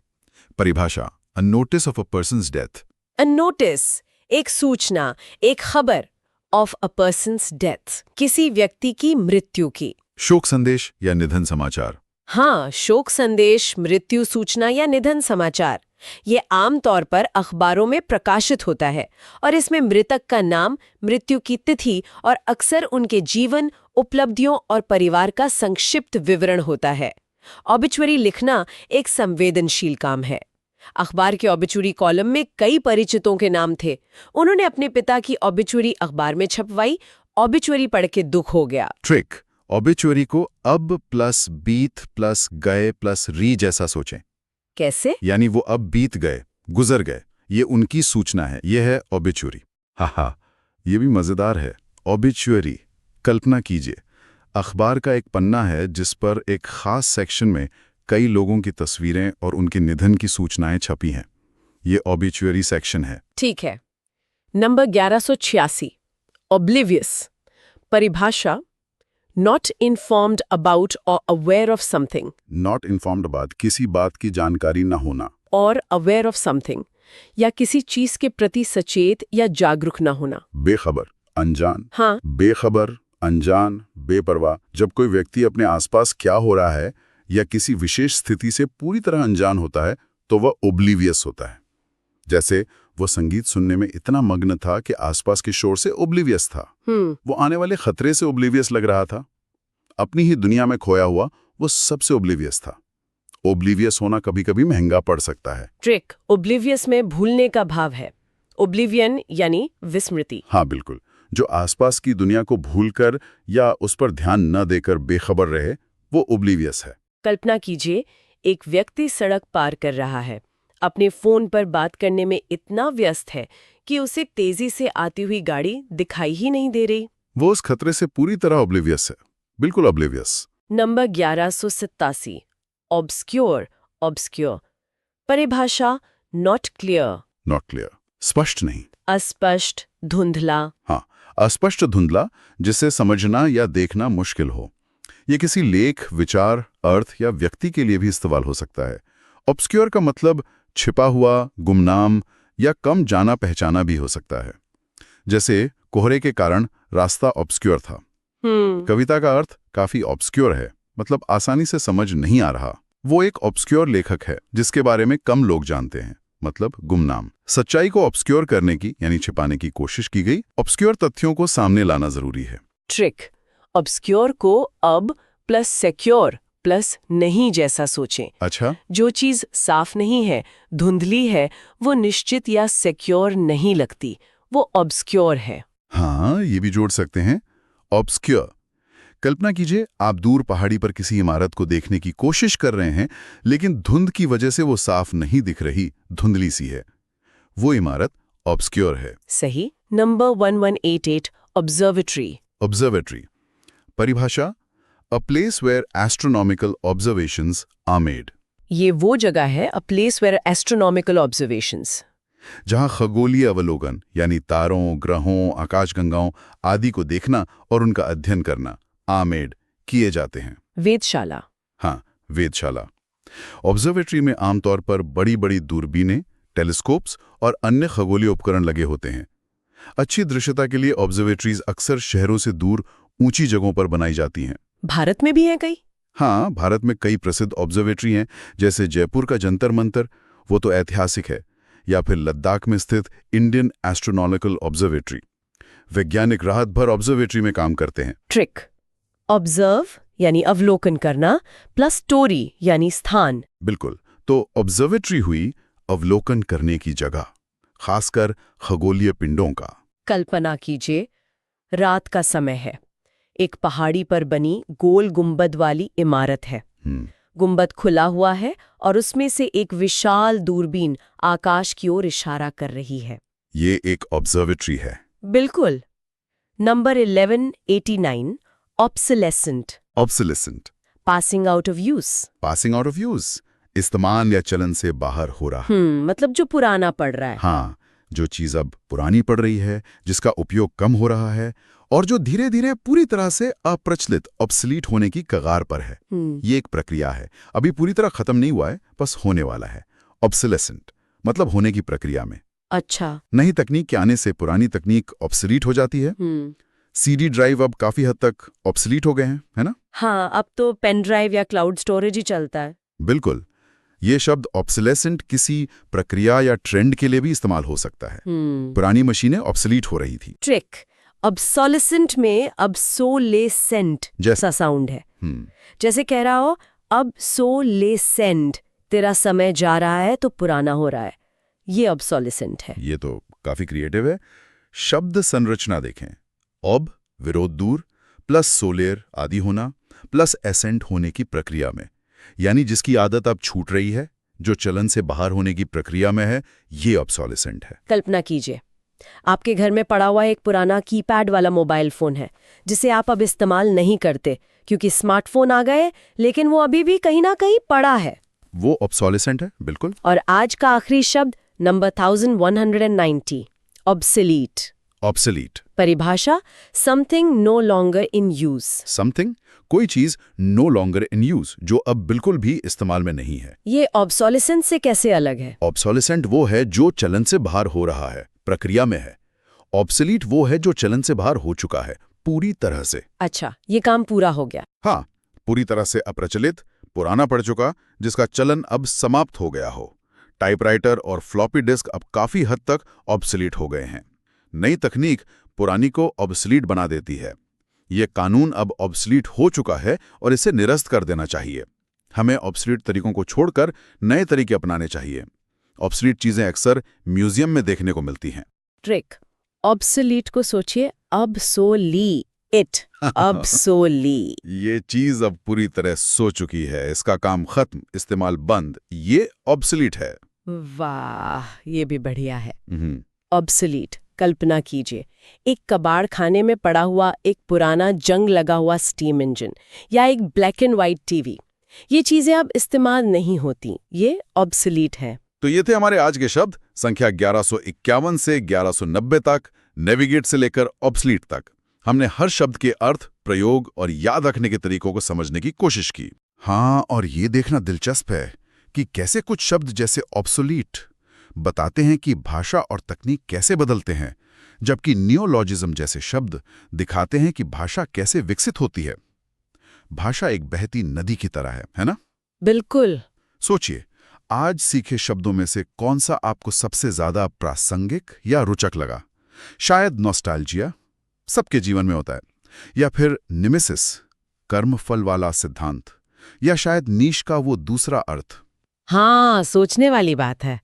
Speaker 2: परिभाषा: a notice of a persons death.
Speaker 1: A notice एक सूचना, एक खबर ऑफ अ पर्सन्स डेथ, किसी व्यक्ति की मृत्यु की।
Speaker 2: शोक संदेश या निधन समाचार।
Speaker 1: हाँ, शोक संदेश, मृत्यु सूचना या निधन समाचार। ये आमतौर पर अखबारों में प्रकाशित होता है और इसमें मृतक का नाम, मृत्यु की तिथि और अक्सर उनके जीवन, उपलब्धियों और परिवार का संक्षिप्त विवरण होता है। ऑबिचुअरी लिखना एक संवेदनशील काम है। अखबार के ऑबिचुअरी कॉलम में कई परिचितों के नाम थे। उन्होंने अपने पिता की ऑबिचुअरी अखबार में छपवाई। ऑबिचुअरी पढ़ के दुख हो गया।
Speaker 2: ट्रिक: ऑबिचुअरी को अब प्लस बीत प्लस गए प्लस री जैसा सोचें।
Speaker 1: कैसे?
Speaker 2: यानी वो अब बीत गए, गुजर गए, ये उनकी सूचना है। ये है ऑबिचुअरी। हा, ये भी मजेदार है। ऑबिचुअरी, कल्पना कीजिए अखबार का एक पन्ना है जिस पर एक खास सेक्शन में कई लोगों की तस्वीरें और उनके निधन की सूचनाएं छपी हैं। ये ऑबिचुअरी सेक्शन है।
Speaker 1: ठीक है। नंबर 1186 ऑब्लिवियस परिभाषा: नॉट इन्फॉर्म्ड अबाउट और aware of something.
Speaker 2: Not informed about किसी बात की जानकारी न होना,
Speaker 1: और अवेयर ऑफ समथिंग या किसी चीज के प्रति सचेत या जागरूक न होना।
Speaker 2: बेखबर, अनजान।
Speaker 1: हाँ,
Speaker 2: बेखबर, अनजान, बेपरवाह। जब कोई व्यक्ति अपने आसपास क्या हो रहा है या किसी विशेष स्थिति से पूरी तरह अनजान होता है तो वह ओब्लिवियस होता है। जैसे वो संगीत सुनने में इतना मग्न था कि आसपास के शोर से ओब्लिवियस था। वो आने वाले खतरे से ओब्लिवियस लग रहा था। अपनी ही दुनिया में खोया हुआ वो सबसे ओब्लिवियस था। ओब्लिवियस होना कभी-कभी महंगा पड़ सकता है।
Speaker 1: ट्रिक: ओब्लिवियस में भूलने का भाव है। ओब्लिवियन यानी विस्मृति।
Speaker 2: हाँ, बिल्कुल। जो आसपास की दुनिया को भूलकर या उस पर ध्यान न देकर बेखबर रहे, वो ओब्लिवियस है।
Speaker 1: कल्पना कीजिए एक व्यक्ति सड़क पार कर रहा है, अपने फोन पर बात करने में इतना व्यस्त है कि उसे तेजी से आती हुई गाड़ी दिखाई ही नहीं दे रही।
Speaker 2: वो उस खतरे से पूरी तरह ऑब्लिवियस है, बिल्कुल ऑब्लिवियस।
Speaker 1: Number 1187 obscure. ऑब्स्क्योर परिभाषा: नॉट क्लियर।
Speaker 2: नॉट क्लियर, स्पष्ट नहीं।
Speaker 1: अस्पष्ट, धुंधला।
Speaker 2: हाँ, अस्पष्ट, धुंधला, जिसे समझना या देखना मुश्किल हो। ये किसी लेख, विचार, अर्थ या व्यक्ति के लिए भी इस्तेमाल हो सकता है। ऑब्स्क्योर का मतलब छिपा हुआ, गुमनाम या कम जाना पहचाना भी हो सकता है। जैसे कोहरे के कारण रास्ता ऑब्स्क्योर था। कविता का अर्थ काफी ऑब्स्क्योर है, मतलब आसानी से समझ नहीं आ रहा। वो एक ऑब्स्क्योर लेखक है जिसके बारे में कम लोग जानते हैं, मतलब गुमनाम। सच्चाई को ऑब्स्क्योर करने की यानी छिपाने की कोशिश की गई। ऑब्स्क्योर तथ्यों को सामने लाना जरूरी है।
Speaker 1: ट्रिक: ऑब्स्क्योर को अब प्लस सिक्योर प्लस नहीं जैसा सोचें।
Speaker 2: अच्छा,
Speaker 1: जो चीज साफ नहीं है, धुंधली है, वो निश्चित या सिक्योर नहीं लगती, वो ऑब्स्क्योर है।
Speaker 2: हाँ, ये भी जोड़ सकते हैं ऑब्सक्योर। कल्पना कीजिए आप दूर पहाड़ी पर किसी इमारत को देखने की कोशिश कर रहे हैं, लेकिन धुंध की वजह से वो साफ नहीं दिख रही, धुंधली सी है। वो इमारत ऑब्सक्योर है।
Speaker 1: सही। Number 1188 observatory.
Speaker 2: ऑब्जर्वेटरी परिभाषा a place where astronomical observations are made.
Speaker 1: ये वो जगह है a place where astronomical observations.
Speaker 2: जहां खगोलीय अवलोकन यानी तारों, ग्रहों, आकाशगंगाओं आदि को देखना और उनका अध्ययन करना आमेड किए जाते हैं।
Speaker 1: वेधशाला।
Speaker 2: हाँ, वेधशाला। ऑब्जर्वेटरी में आमतौर पर बड़ी बड़ी दूरबीनें, टेलीस्कोप्स और अन्य खगोलीय उपकरण लगे होते हैं। अच्छी दृश्यता के लिए ऑब्जर्वेटरीज अक्सर शहरों से दूर ऊंची जगहों पर बनाई जाती हैं।
Speaker 1: भारत में भी है कई?
Speaker 2: हाँ, भारत में कई प्रसिद्ध ऑब्जर्वेटरी हैं, जैसे जयपुर का जंतर मंतर, वो तो ऐतिहासिक है, या फिर लद्दाख में स्थित इंडियन एस्ट्रोनॉमिकल ऑब्जर्वेटरी। वैज्ञानिक राहत भर ऑब्जर्वेटरी में काम करते हैं।
Speaker 1: ट्रिक। ऑब्जर्व यानी अवलोकन करना प्लस स्टोरी यानी स्थान।
Speaker 2: बिल्कुल। तो ऑब्जर्वेटरी हुई अवलोकन करने की जगह, खासकर खगोलीय पिंडों का।
Speaker 1: कल्पना कीजिए रात का समय है, एक पहाड़ी पर बनी गोल गुंबद वाली इमारत है। गुंबद खुला हुआ है और उसमें से एक विशाल दूरबीन आकाश की ओर इशारा कर रही है।
Speaker 2: ये एक ऑब्जर्वेटरी है।
Speaker 1: बिल्कुल। नंबर 1189 obsolescent.
Speaker 2: Obsolescent
Speaker 1: passing out of use.
Speaker 2: Passing out of use, इस्तेमाल या चलन से बाहर हो रहा।
Speaker 1: मतलब जो पुराना पड़ रहा है।
Speaker 2: हाँ, जो चीज अब पुरानी पड़ रही है, जिसका उपयोग कम हो रहा है और जो धीरे धीरे पूरी तरह से अप्रचलित, ऑब्सलीट होने की कगार पर है। ये एक प्रक्रिया है, अभी पूरी तरह खत्म नहीं हुआ है, बस होने वाला है। ऑब्सोलेसेंट मतलब होने की प्रक्रिया में।
Speaker 1: अच्छा।
Speaker 2: नई तकनीक के आने से पुरानी तकनीक ऑब्सलीट हो जाती है। सीडी ड्राइव अब काफी हद तक ऑब्सलीट हो गए हैं, है ना?
Speaker 1: हाँ, अब तो पेन ड्राइव या क्लाउड स्टोरेज ही चलता है।
Speaker 2: बिल्कुल। ये शब्द ऑब्सोलेसेंट किसी प्रक्रिया या ट्रेंड के लिए भी इस्तेमाल हो सकता है। पुरानी मशीनें ऑब्सलीट हो रही थी।
Speaker 1: ट्रिक। ऑब्सोलेसेंट में ऑब्सोलेसेंट जैसा साउंड है। जैसे कह रहा हो अब सोलेसेंट, तेरा समय जा रहा है तो पुराना हो रहा है। ये ऑब्सोलेसेंट है।
Speaker 2: ये तो काफी क्रिएटिव है। शब्द संरचना देखें। ऑब विरोध दूर, प्लस सोलेर आदि होना, प्लस एसेंट होने की प्रक्रिया में, यानी जिसकी आदत अब छूट रही है, जो चलन से बाहर होने की प्रक्रिया में है, ये ऑब्सोलेसेंट है।
Speaker 1: कल्पना कीजिए आपके घर में पड़ा हुआ एक पुराना कीपैड वाला मोबाइल फोन है, जिसे आप अब इस्तेमाल नहीं करते क्योंकि स्मार्टफोन आ गए, लेकिन वो अभी भी कहीं ना कहीं पड़ा है।
Speaker 2: वो ऑब्सोलेसेंट है, बिल्कुल।
Speaker 1: और आज का आखिरी शब्द नंबर 1190 ऑब्सोलीट।
Speaker 2: ऑब्सोलीट
Speaker 1: परिभाषा something no longer in use.
Speaker 2: Something कोई चीज नो लॉन्गर इन यूज, जो अब बिल्कुल भी इस्तेमाल में नहीं है।
Speaker 1: ये ऑब्सोलेसेंट से कैसे अलग है?
Speaker 2: ऑब्सोलेसेंट वो है जो चलन से बाहर हो रहा है, प्रक्रिया में है। ऑब्सोलीट वो है जो चलन से बाहर हो चुका है, पूरी तरह से।
Speaker 1: अच्छा, ये काम पूरा हो गया।
Speaker 2: हाँ, पूरी तरह से अप्रचलित, पुराना पड़ चुका, जिसका चलन अब समाप्त हो गया हो। टाइपराइटर और फ्लॉपी डिस्क अब काफी हद तक ऑब्सोलीट हो गए हैं। नई तकनीक पुरानी को ऑब्सोलीट बना देती है। ये कानून अब ऑब्सोलीट हो चुका है और इसे निरस्त कर देना चाहिए। हमें ऑब्सोलीट तरीकों को छोड़कर नए तरीके अपनाने चाहिए। ऑब्सोलीट चीजें अक्सर म्यूजियम में देखने को मिलती हैं।
Speaker 1: ट्रिक। ऑब्सोलीट को सोचिए ऑब्सोलीट। ऑब्सोलीट।
Speaker 2: ये चीज अब पूरी तरह सो चुकी है, इसका काम खत्म, इस्तेमाल बंद, ये ऑब्सोलीट है।
Speaker 1: वाह, ये भी बढ़िया है। ऑब्सोलीट। कल्पना कीजिए एक कबाड़ खाने में पड़ा हुआ एक पुराना जंग लगा हुआ स्टीम इंजन या एक ब्लैक एंड व्हाइट टीवी। ये चीजें अब इस्तेमाल नहीं होती, ये ऑब्सोलीट है।
Speaker 2: तो ये थे हमारे आज के शब्द, संख्या 1151 से 1190 तक, नेविगेट से लेकर ऑब्सोलीट तक। हमने हर शब्द के अर्थ, प्रयोग और याद रखने के तरीकों को समझने की कोशिश की। हाँ, और ये देखना दिलचस्प है कि कैसे कुछ शब्द जैसे ऑब्सोलीट बताते हैं कि भाषा और तकनीक कैसे बदलते हैं, जबकि नियोलॉजिज्म जैसे शब्द दिखाते हैं कि भाषा कैसे विकसित होती है। भाषा एक बहती नदी की तरह है ना?
Speaker 1: बिल्कुल।
Speaker 2: सोचिए, आज सीखे शब्दों में से कौन सा आपको सबसे ज्यादा प्रासंगिक या रोचक लगा? शायद नॉस्टैल्जिया, सबके जीवन में होता है, या फिर निमेसिस, कर्मफल वाला सिद्धांत, या शायद नीश का वो दूसरा अर्थ।
Speaker 1: हाँ, सोचने वाली बात है।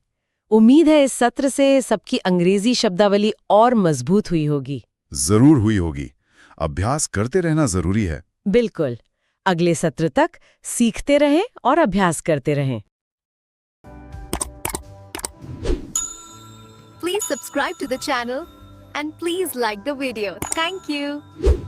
Speaker 1: उम्मीद है इस सत्र से सबकी अंग्रेजी शब्दावली और मजबूत हुई होगी।
Speaker 2: जरूर हुई होगी। अभ्यास करते रहना जरूरी है।
Speaker 1: बिल्कुल। अगले सत्र तक सीखते रहें और अभ्यास करते रहें।
Speaker 3: Please subscribe to the channel and please like the video. Thank you.